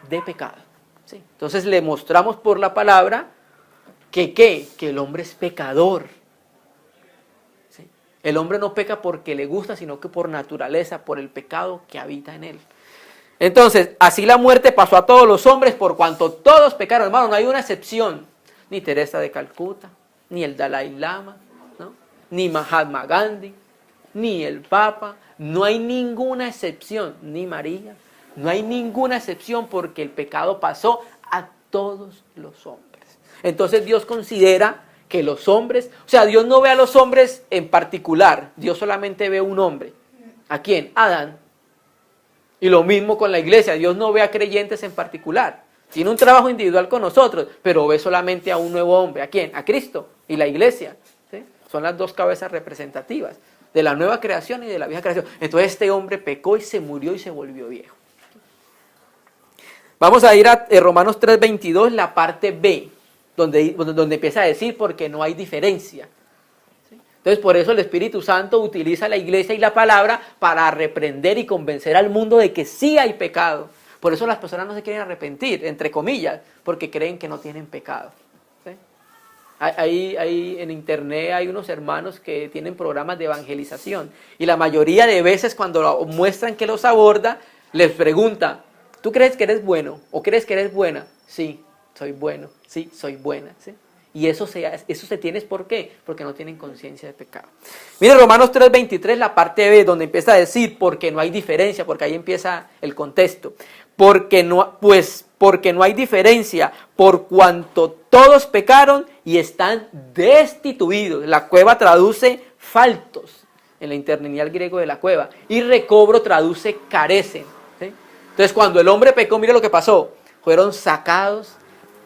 de pecado. ¿Sí? Entonces le mostramos por la palabra que el hombre es pecador. ¿Sí? El hombre no peca porque le gusta, sino que por naturaleza, por el pecado que habita en él. Entonces, así la muerte pasó a todos los hombres por cuanto todos pecaron. Hermano, no hay una excepción. Ni Teresa de Calcuta, ni el Dalai Lama, ¿no? Ni Mahatma Gandhi, ni el Papa. No hay ninguna excepción, ni María. No hay ninguna excepción porque el pecado pasó a todos los hombres. Entonces Dios considera que los hombres, o sea, Dios no ve a los hombres en particular. Dios solamente ve a un hombre. ¿A quién? Adán. Y lo mismo con la iglesia. Dios no ve a creyentes en particular. Tiene un trabajo individual con nosotros, pero ve solamente a un nuevo hombre. ¿A quién? A Cristo y la iglesia. ¿Sí? Son las dos cabezas representativas de la nueva creación y de la vieja creación. Entonces este hombre pecó y se murió y se volvió viejo. Vamos a ir a Romanos 3:22, la parte B, donde empieza a decir porque no hay diferencia. ¿Sí? Entonces por eso el Espíritu Santo utiliza la iglesia y la palabra para reprender y convencer al mundo de que sí hay pecado. Por eso las personas no se quieren arrepentir, entre comillas, porque creen que no tienen pecado. ¿Sí? Ahí en internet hay unos hermanos que tienen programas de evangelización y la mayoría de veces cuando muestran que los aborda, les pregunta: ¿tú crees que eres bueno o crees que eres buena? Sí, soy bueno, sí, soy buena. ¿Sí? Y eso se tiene, ¿por qué? Porque no tienen conciencia de pecado. Mire Romanos 3:23, la parte B, donde empieza a decir porque no hay diferencia, porque ahí empieza el contexto. Porque no hay diferencia, por cuanto todos pecaron y están destituidos. La Cueva traduce faltos, en la interlineal griego de la Cueva. Y Recobro traduce carecen. ¿Sí? Entonces cuando el hombre pecó, mire lo que pasó. Fueron sacados,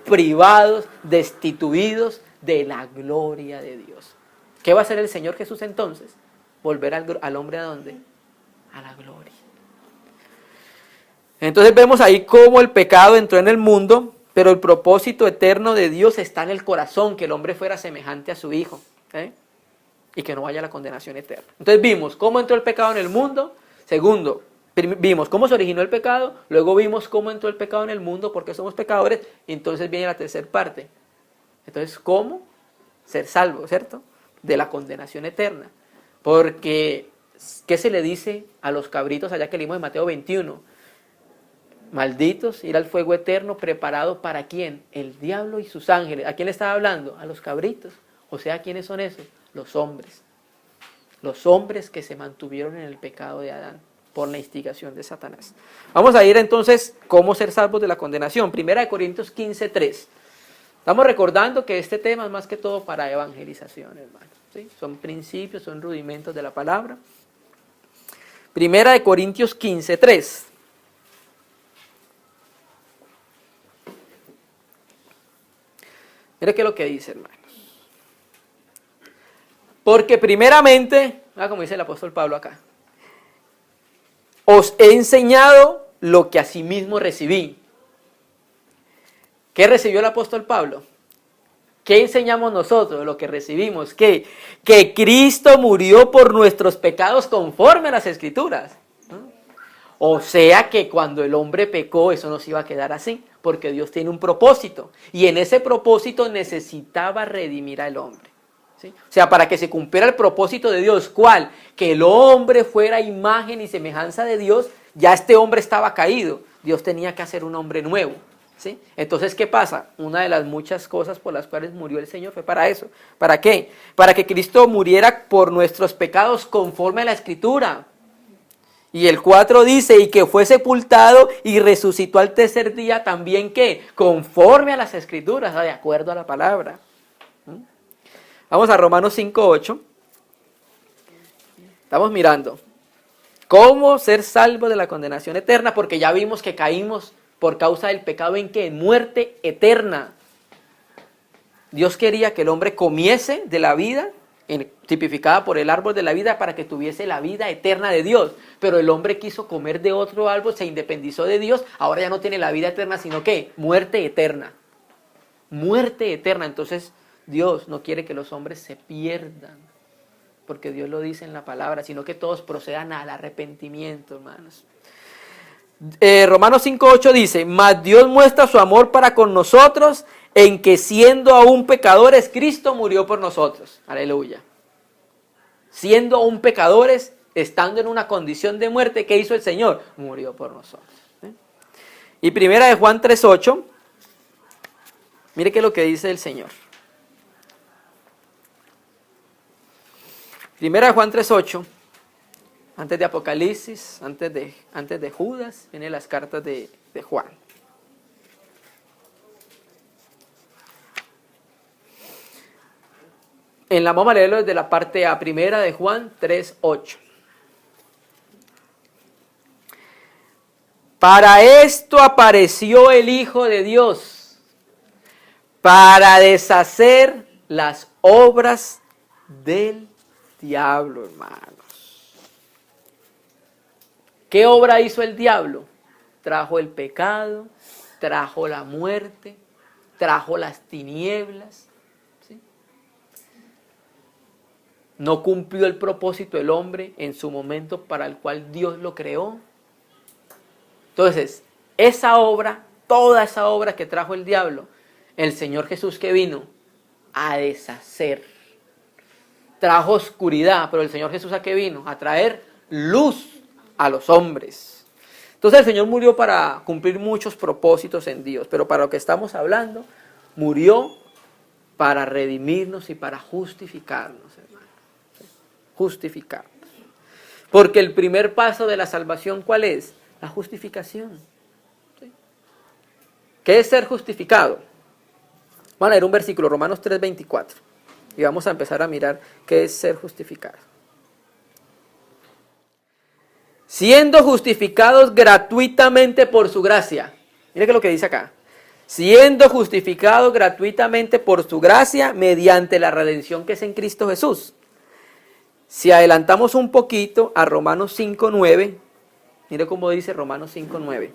privados, destituidos de la gloria de Dios. ¿Qué va a hacer el Señor Jesús entonces? Volver al hombre ¿a dónde? A la gloria. Entonces vemos ahí cómo el pecado entró en el mundo, pero el propósito eterno de Dios está en el corazón, que el hombre fuera semejante a su Hijo, ¿eh? Y que no vaya a la condenación eterna. Entonces vimos cómo entró el pecado en el mundo. Segundo, vimos cómo se originó el pecado. Luego vimos cómo entró el pecado en el mundo, porque somos pecadores. Y entonces viene la tercera parte. Entonces, ¿cómo ser salvo, cierto? De la condenación eterna. Porque, ¿qué se le dice a los cabritos allá que leímos en Mateo 21? Malditos, ir al fuego eterno preparado ¿para quién? El diablo y sus ángeles. ¿A quién le estaba hablando? A los cabritos. O sea, ¿quiénes son esos? Los hombres. Los hombres que se mantuvieron en el pecado de Adán por la instigación de Satanás. Vamos a ir entonces cómo ser salvos de la condenación. 1 Corintios 15:3. Estamos recordando que este tema es más que todo para evangelización, hermano. ¿Sí? Son principios, son rudimentos de la palabra. 1 Corintios 15:3. Mira qué es lo que dice, hermanos. Porque primeramente, como dice el apóstol Pablo acá, os he enseñado lo que asimismo recibí. ¿Qué recibió el apóstol Pablo? ¿Qué enseñamos nosotros? Lo que recibimos. Que Cristo murió por nuestros pecados conforme a las Escrituras. ¿No? O sea que cuando el hombre pecó, eso no se iba a quedar así. Porque Dios tiene un propósito. Y en ese propósito necesitaba redimir al hombre. ¿Sí? O sea, para que se cumpliera el propósito de Dios. ¿Cuál? Que el hombre fuera imagen y semejanza de Dios. Ya este hombre estaba caído. Dios tenía que hacer un hombre nuevo. ¿Sí? Entonces, ¿qué pasa? Una de las muchas cosas por las cuales murió el Señor fue para eso. ¿Para qué? Para que Cristo muriera por nuestros pecados conforme a la Escritura. Y el 4 dice, y que fue sepultado y resucitó al tercer día también, ¿qué? Conforme a las Escrituras, de acuerdo a la palabra. Vamos a Romanos 5:8. Estamos mirando cómo ser salvos de la condenación eterna, porque ya vimos que caímos por causa del pecado en que en muerte eterna. Dios quería que el hombre comiese de la vida, tipificada por el árbol de la vida, para que tuviese la vida eterna de Dios. Pero el hombre quiso comer de otro árbol, se independizó de Dios, ahora ya no tiene la vida eterna, sino que muerte eterna. Muerte eterna. Entonces Dios no quiere que los hombres se pierdan, porque Dios lo dice en la palabra, sino que todos procedan al arrepentimiento, hermanos. Romanos 5:8 dice, mas Dios muestra su amor para con nosotros, en que siendo aún pecadores, Cristo murió por nosotros. Aleluya. Siendo aún pecadores, estando en una condición de muerte, ¿qué hizo el Señor? Murió por nosotros. Y primera de Juan 3:8, mire qué es lo que dice el Señor. Primera de Juan 3:8, antes de Apocalipsis, antes de Judas, vienen las cartas de Juan. Vamos a leerlo desde la parte A, primera de Juan 3:8. Para esto apareció el Hijo de Dios, para deshacer las obras del diablo, hermanos. ¿Qué obra hizo el diablo? Trajo el pecado, trajo la muerte, trajo las tinieblas. ¿Sí? No cumplió el propósito del hombre en su momento para el cual Dios lo creó. Entonces, esa obra, toda esa obra que trajo el diablo, el Señor Jesús que vino a deshacer. Trajo oscuridad, pero el Señor Jesús ¿a qué vino? A traer luz a los hombres. Entonces el Señor murió para cumplir muchos propósitos en Dios, pero para lo que estamos hablando, murió para redimirnos y para justificarnos, hermanos. Justificarnos. Porque el primer paso de la salvación, ¿cuál es? La justificación. ¿Sí? ¿Qué es ser justificado? Van a leer un versículo, Romanos 3:24, y vamos a empezar a mirar qué es ser justificado. Siendo justificados gratuitamente por su gracia. Mire que es lo que dice acá. Siendo justificados gratuitamente por su gracia mediante la redención que es en Cristo Jesús. Si adelantamos un poquito a Romanos 5:9, mire cómo dice Romanos 5:9.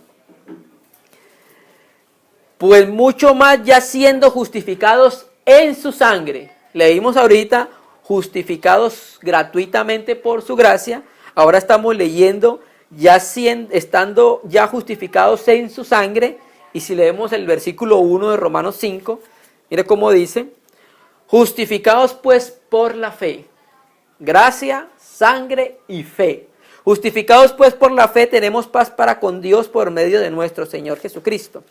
Pues mucho más ya siendo justificados en su sangre. Leímos ahorita justificados gratuitamente por su gracia. Ahora estamos leyendo estando ya justificados en su sangre. Y si leemos el versículo 1 de Romanos 5, mire cómo dice: justificados pues por la fe. Gracia, sangre y fe. Justificados pues por la fe tenemos paz para con Dios por medio de nuestro Señor Jesucristo.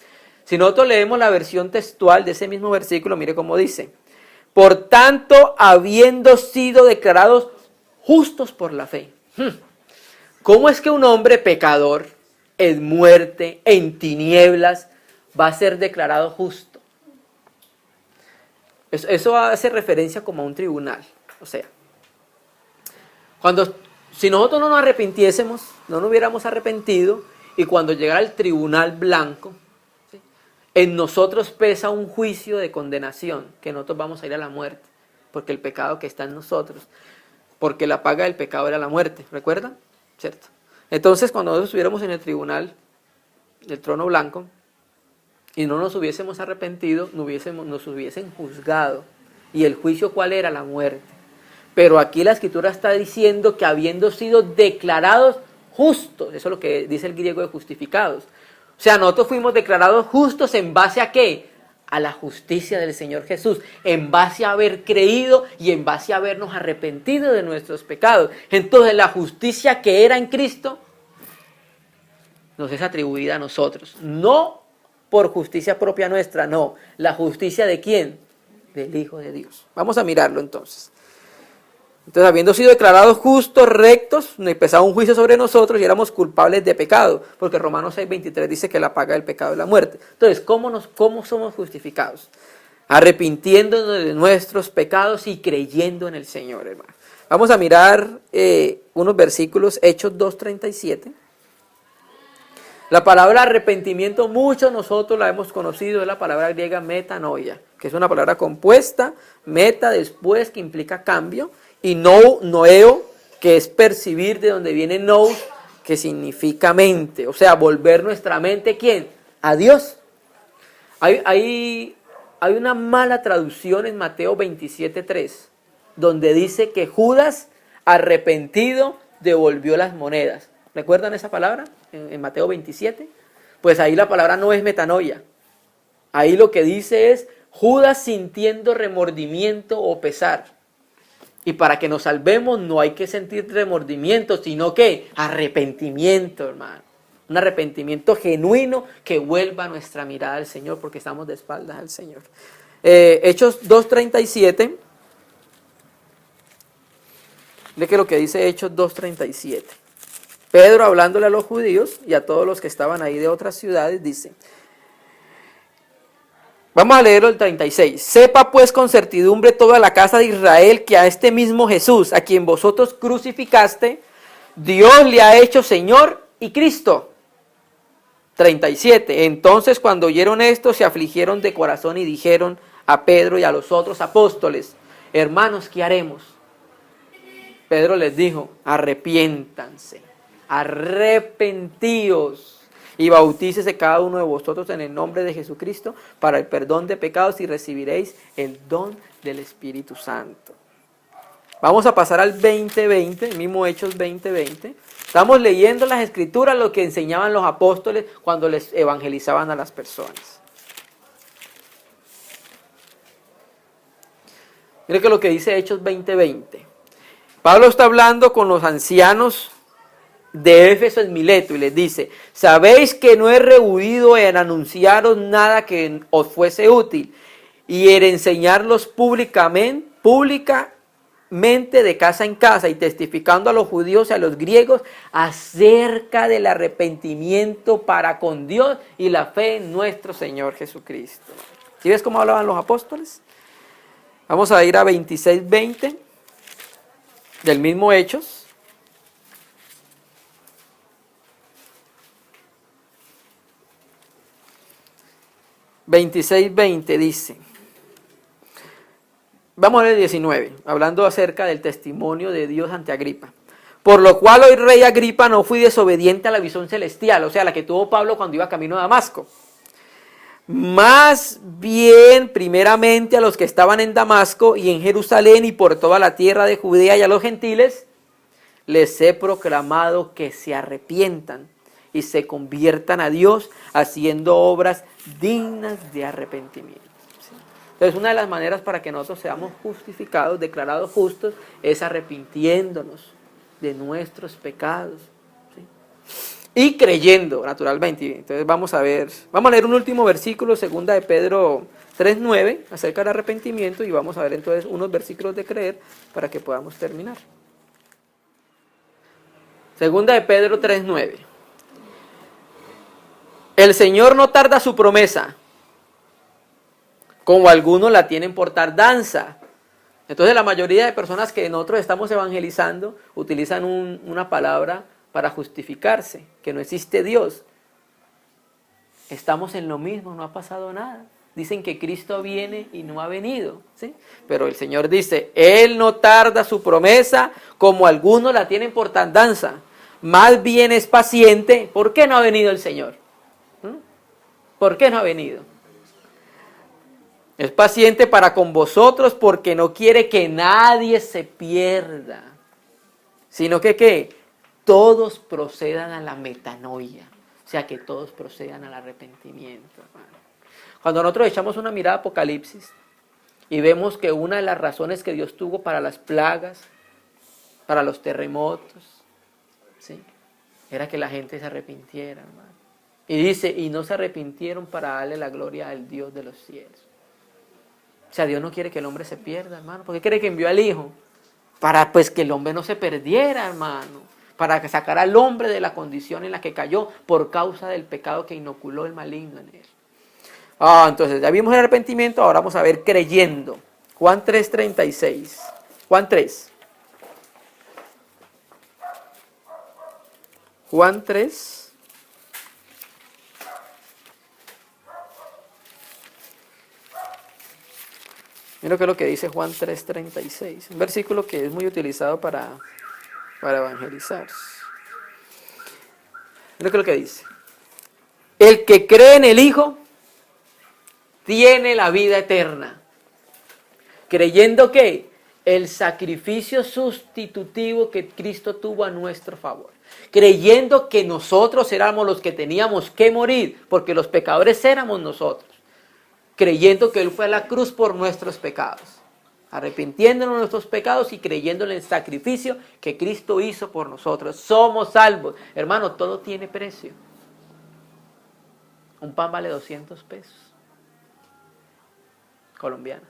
Si nosotros leemos la versión textual de ese mismo versículo, mire cómo dice: por tanto, habiendo sido declarados justos por la fe. ¿Cómo es que un hombre pecador, en muerte, en tinieblas, va a ser declarado justo? Eso hace referencia como a un tribunal. O sea, si nosotros no nos arrepintiésemos, no nos hubiéramos arrepentido, y cuando llegara el tribunal blanco, ¿sí?, en nosotros pesa un juicio de condenación, que nosotros vamos a ir a la muerte, porque el pecado que está en nosotros, porque la paga del pecado era la muerte, ¿recuerdan? ¿Cierto? Entonces, cuando nosotros estuviéramos en el tribunal del trono blanco y no nos hubiésemos arrepentido, nos hubiesen juzgado. ¿Y el juicio cuál era? La muerte. Pero aquí la Escritura está diciendo que habiendo sido declarados justos, eso es lo que dice el griego de justificados. O sea, nosotros fuimos declarados justos ¿en base a qué? A la justicia del Señor Jesús, en base a haber creído y en base a habernos arrepentido de nuestros pecados. Entonces la justicia que era en Cristo nos es atribuida a nosotros, no por justicia propia nuestra, no. ¿La justicia de quién? Del Hijo de Dios. Vamos a mirarlo entonces. Entonces, habiendo sido declarados justos, rectos, nos empezaba un juicio sobre nosotros y éramos culpables de pecado, porque Romanos 6:23 dice que la paga del pecado es la muerte. Entonces, ¿cómo somos justificados? Arrepintiéndonos de nuestros pecados y creyendo en el Señor, hermano. Vamos a mirar unos versículos, Hechos 2:37. La palabra arrepentimiento, muchos nosotros la hemos conocido, es la palabra griega metanoia, que es una palabra compuesta, meta después, que implica cambio, y noeo, que es percibir, de donde viene nous, que significa mente, o sea, volver nuestra mente, ¿quién? A Dios. Hay una mala traducción en Mateo 27:3, donde dice que Judas, arrepentido, devolvió las monedas. ¿Recuerdan esa palabra en Mateo 27? Pues ahí la palabra no es metanoia. Ahí lo que dice es Judas sintiendo remordimiento o pesar. Y para que nos salvemos no hay que sentir remordimiento, sino que arrepentimiento, hermano. Un arrepentimiento genuino que vuelva nuestra mirada al Señor, porque estamos de espaldas al Señor. Hechos 2:37. Ve que lo que dice Hechos 2:37. Pedro, hablándole a los judíos y a todos los que estaban ahí de otras ciudades, dice, vamos a leerlo el 36. Sepa pues con certidumbre toda la casa de Israel que a este mismo Jesús, a quien vosotros crucificaste, Dios le ha hecho Señor y Cristo. 37. Entonces cuando oyeron esto se afligieron de corazón y dijeron a Pedro y a los otros apóstoles, hermanos, ¿qué haremos? Pedro les dijo, arrepiéntanse, arrepentíos y bautícese cada uno de vosotros en el nombre de Jesucristo para el perdón de pecados y recibiréis el don del Espíritu Santo. Vamos a pasar al 20:20, el mismo Hechos 20:20. Estamos leyendo las Escrituras, lo que enseñaban los apóstoles cuando les evangelizaban a las personas. Mire que lo que dice Hechos 20:20. Pablo está hablando con los ancianos de Éfeso en Mileto y les dice, sabéis que no he rehuido en anunciaros nada que os fuese útil y en enseñarlos públicamente de casa en casa y testificando a los judíos y a los griegos acerca del arrepentimiento para con Dios y la fe en nuestro Señor Jesucristo. ¿Sí ves cómo hablaban los apóstoles? Vamos a ir a 26:20 del mismo Hechos. (26:20) dice, vamos a leer el 19, hablando acerca del testimonio de Dios ante Agripa. Por lo cual hoy rey Agripa no fui desobediente a la visión celestial, o sea, la que tuvo Pablo cuando iba camino a Damasco. Más bien, primeramente a los que estaban en Damasco y en Jerusalén y por toda la tierra de Judea y a los gentiles, les he proclamado que se arrepientan y se conviertan a Dios haciendo obras dignas de arrepentimiento. ¿Sí? Entonces, una de las maneras para que nosotros seamos justificados, declarados justos, es arrepintiéndonos de nuestros pecados. ¿Sí? Y creyendo, naturalmente. Entonces vamos a leer un último versículo, 2 de Pedro 3:9, acerca del arrepentimiento, y vamos a ver entonces unos versículos de creer para que podamos terminar. 2 de Pedro 3:9. El Señor no tarda su promesa, como algunos la tienen por tardanza. Entonces la mayoría de personas que nosotros estamos evangelizando utilizan una palabra para justificarse, que no existe Dios. Estamos en lo mismo, no ha pasado nada. Dicen que Cristo viene y no ha venido, ¿sí? Pero el Señor dice, Él no tarda su promesa como algunos la tienen por tardanza. Más bien es paciente. ¿Por qué no ha venido el Señor? ¿Por qué no ha venido? Es paciente para con vosotros porque no quiere que nadie se pierda, sino que todos procedan a la metanoia, o sea, que todos procedan al arrepentimiento, hermano. Cuando nosotros echamos una mirada a Apocalipsis y vemos que una de las razones que Dios tuvo para las plagas, para los terremotos, ¿sí?, era que la gente se arrepintiera, hermano. Y dice, y no se arrepintieron para darle la gloria al Dios de los cielos. O sea, Dios no quiere que el hombre se pierda, hermano. ¿Por qué cree que envió al Hijo? Para pues que el hombre no se perdiera, hermano. Para sacar al hombre de la condición en la que cayó por causa del pecado que inoculó el maligno en él. Entonces, ya vimos el arrepentimiento, ahora vamos a ver creyendo. Juan 3:36. Juan 3. Juan 3. Mira qué es lo que dice Juan 3:36. Un versículo que es muy utilizado para evangelizar. Mira qué es lo que dice. El que cree en el Hijo tiene la vida eterna. Creyendo que el sacrificio sustitutivo que Cristo tuvo a nuestro favor. Creyendo que nosotros éramos los que teníamos que morir, porque los pecadores éramos nosotros. Creyendo que Él fue a la cruz por nuestros pecados. Arrepintiéndonos de nuestros pecados y creyendo en el sacrificio que Cristo hizo por nosotros. Somos salvos. Hermano, todo tiene precio. Un pan vale 200 pesos. Colombianos.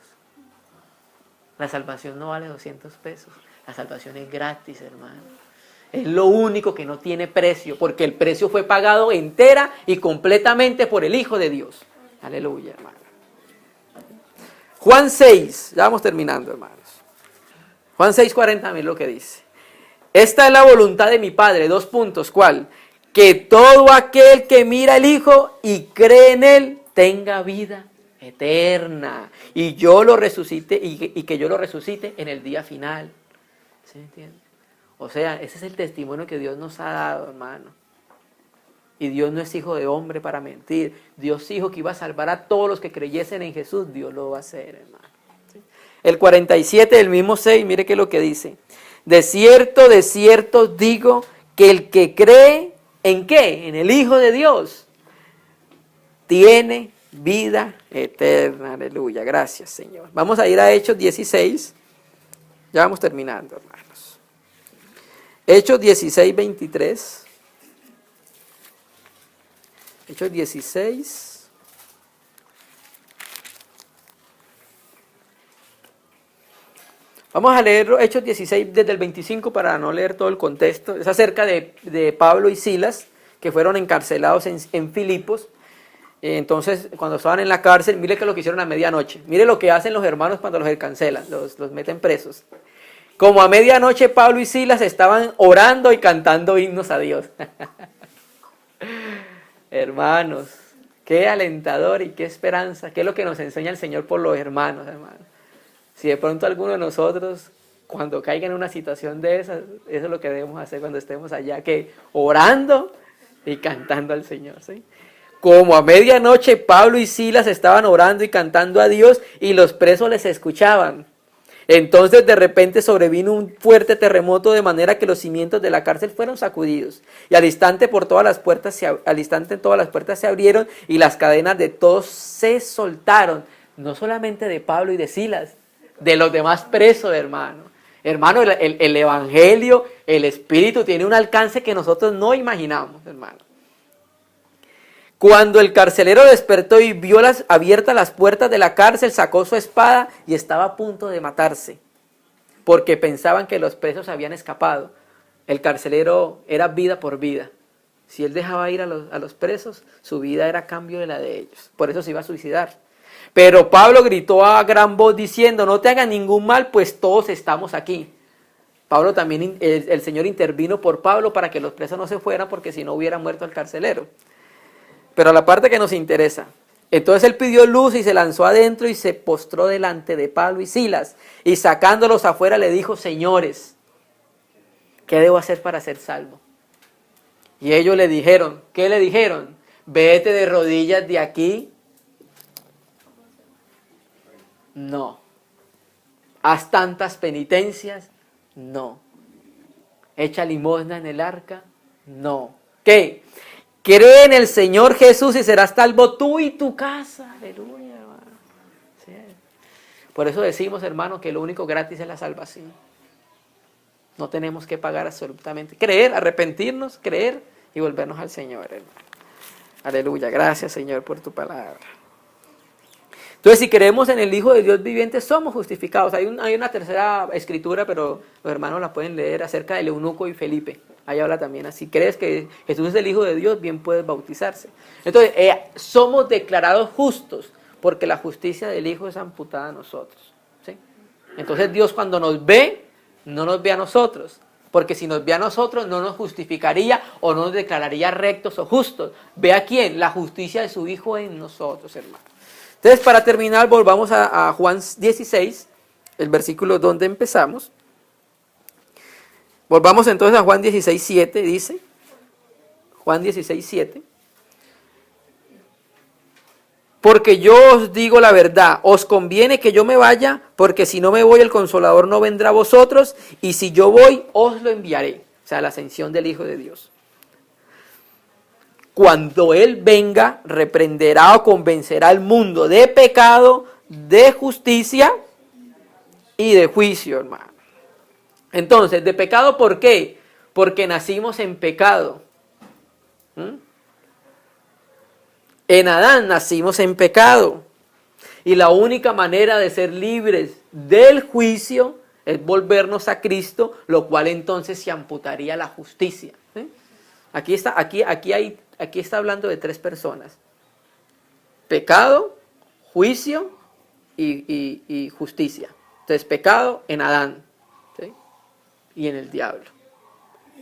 La salvación no vale 200 pesos. La salvación es gratis, hermano. Es lo único que no tiene precio, porque el precio fue pagado entera y completamente por el Hijo de Dios. Aleluya, hermano. Juan 6, ya vamos terminando, hermanos. Juan 6:40, miren lo que dice. Esta es la voluntad de mi Padre, 2 puntos, ¿cuál? Que todo aquel que mira al Hijo y cree en Él tenga vida eterna. Y yo lo resucite, y que yo lo resucite en el día final. ¿Sí me entiende? O sea, ese es el testimonio que Dios nos ha dado, hermano. Y Dios no es hijo de hombre para mentir. Dios dijo que iba a salvar a todos los que creyesen en Jesús. Dios lo va a hacer, hermano. ¿Sí? El 47 del mismo 6, mire qué es lo que dice. De cierto digo que el que cree, ¿en qué? En el Hijo de Dios, tiene vida eterna. Aleluya, gracias, Señor. Vamos a ir a Hechos 16. Ya vamos terminando, hermanos. Hechos 16:23. Hechos 16. Vamos a leer Hechos 16 desde el 25 para no leer todo el contexto. Es acerca de Pablo y Silas, que fueron encarcelados en Filipos. Entonces, cuando estaban en la cárcel, mire que lo que hicieron a medianoche. Mire lo que hacen los hermanos cuando los encarcelan, los meten presos. Como a medianoche Pablo y Silas estaban orando y cantando himnos a Dios. Hermanos, qué alentador y qué esperanza, qué es lo que nos enseña el Señor por los hermanos, hermanos. Si de pronto alguno de nosotros, cuando caiga en una situación de esas, eso es lo que debemos hacer cuando estemos allá, que orando y cantando al Señor, ¿sí? Como a medianoche Pablo y Silas estaban orando y cantando a Dios y los presos les escuchaban. Entonces de repente sobrevino un fuerte terremoto de manera que los cimientos de la cárcel fueron sacudidos y al instante todas las puertas se abrieron y las cadenas de todos se soltaron, no solamente de Pablo y de Silas, de los demás presos, hermano. Hermano, el evangelio, el espíritu tiene un alcance que nosotros no imaginamos, hermano. Cuando el carcelero despertó y vio abiertas las puertas de la cárcel, sacó su espada y estaba a punto de matarse, porque pensaban que los presos habían escapado. El carcelero era vida por vida. Si él dejaba ir a los presos, su vida era a cambio de la de ellos. Por eso se iba a suicidar. Pero Pablo gritó a gran voz diciendo, no te hagan ningún mal, pues todos estamos aquí. Pablo también, el Señor intervino por Pablo para que los presos no se fueran, porque si no hubiera muerto el carcelero. Pero la parte que nos interesa. Entonces él pidió luz y se lanzó adentro y se postró delante de Pablo y Silas. Y sacándolos afuera le dijo, señores, ¿qué debo hacer para ser salvo? Y ellos le dijeron, ¿qué le dijeron? Vete de rodillas de aquí. No. Haz tantas penitencias. No. Echa limosna en el arca. No. ¿Qué? Cree en el Señor Jesús y serás salvo tú y tu casa. Aleluya, hermano. Sí. Por eso decimos, hermano, que lo único gratis es la salvación. No tenemos que pagar absolutamente. Creer, arrepentirnos, creer y volvernos al Señor, hermano. Aleluya. Gracias, Señor, por tu palabra. Entonces, si creemos en el Hijo de Dios viviente, somos justificados. Hay una tercera escritura, pero los hermanos la pueden leer, acerca del eunuco y Felipe. Ahí habla también. Si crees que Jesús es el Hijo de Dios, bien puedes bautizarse. Entonces, somos declarados justos, porque la justicia del Hijo es amputada a nosotros. ¿Sí? Entonces, Dios cuando nos ve, no nos ve a nosotros. Porque si nos ve a nosotros, no nos justificaría o no nos declararía rectos o justos. ¿Ve a quién? La justicia de su Hijo en nosotros, hermano. Entonces, para terminar, volvamos a Juan 16, el versículo donde empezamos. Volvamos entonces a Juan 16, 7, dice. Juan 16, 7. Porque yo os digo la verdad, os conviene que yo me vaya, porque si no me voy, el Consolador no vendrá a vosotros, y si yo voy, os lo enviaré. O sea, la ascensión del Hijo de Dios. Cuando Él venga, reprenderá o convencerá al mundo de pecado, de justicia y de juicio, hermano. Entonces, ¿de pecado por qué? Porque nacimos en pecado. En Adán nacimos en pecado. Y la única manera de ser libres del juicio es volvernos a Cristo, lo cual entonces se amputaría la justicia. Aquí está hablando de tres personas: pecado, juicio y justicia. Entonces, pecado en Adán, ¿sí? Y en el diablo.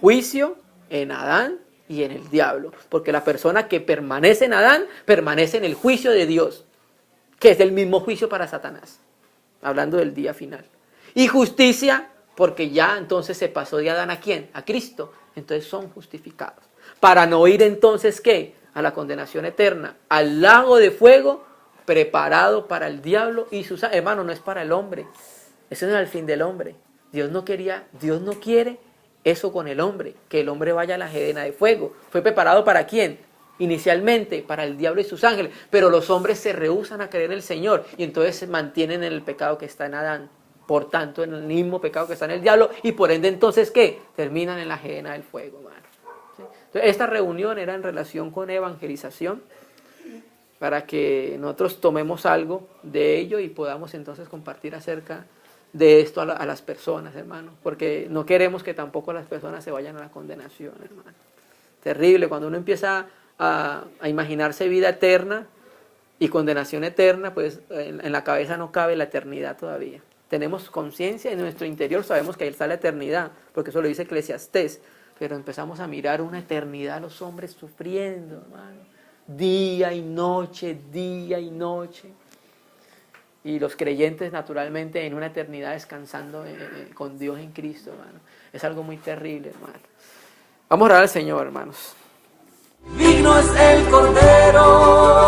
Juicio en Adán y en el diablo. Porque la persona que permanece en Adán permanece en el juicio de Dios, que es el mismo juicio para Satanás. Hablando del día final. Y justicia, porque ya entonces se pasó de Adán ¿a quién? A Cristo. Entonces son justificados. Para no ir entonces, ¿qué? A la condenación eterna, al lago de fuego preparado para el diablo y sus... Hermano, no es para el hombre. Ese no es el fin del hombre. Dios no quiere eso con el hombre, que el hombre vaya a la Gehenna de fuego. ¿Fue preparado para quién? Inicialmente para el diablo y sus ángeles, pero los hombres se rehúsan a creer en el Señor y entonces se mantienen en el pecado que está en Adán. Por tanto, en el mismo pecado que está en el diablo, y por ende entonces, ¿qué? Terminan en la Gehenna del fuego, hermano. ¿Sí? Entonces, esta reunión era en relación con evangelización, para que nosotros tomemos algo de ello y podamos entonces compartir acerca de esto a las personas, hermano, porque no queremos que tampoco las personas se vayan a la condenación, hermano. Terrible, cuando uno empieza a imaginarse vida eterna y condenación eterna, pues en la cabeza no cabe la eternidad todavía. Tenemos conciencia en nuestro interior, sabemos que ahí está la eternidad, porque eso lo dice Eclesiastés, pero empezamos a mirar una eternidad a los hombres sufriendo, hermano, día y noche, y los creyentes naturalmente en una eternidad descansando con Dios en Cristo, hermano. Es algo muy terrible, hermano. Vamos a orar al Señor, hermanos. Digno es el Cordero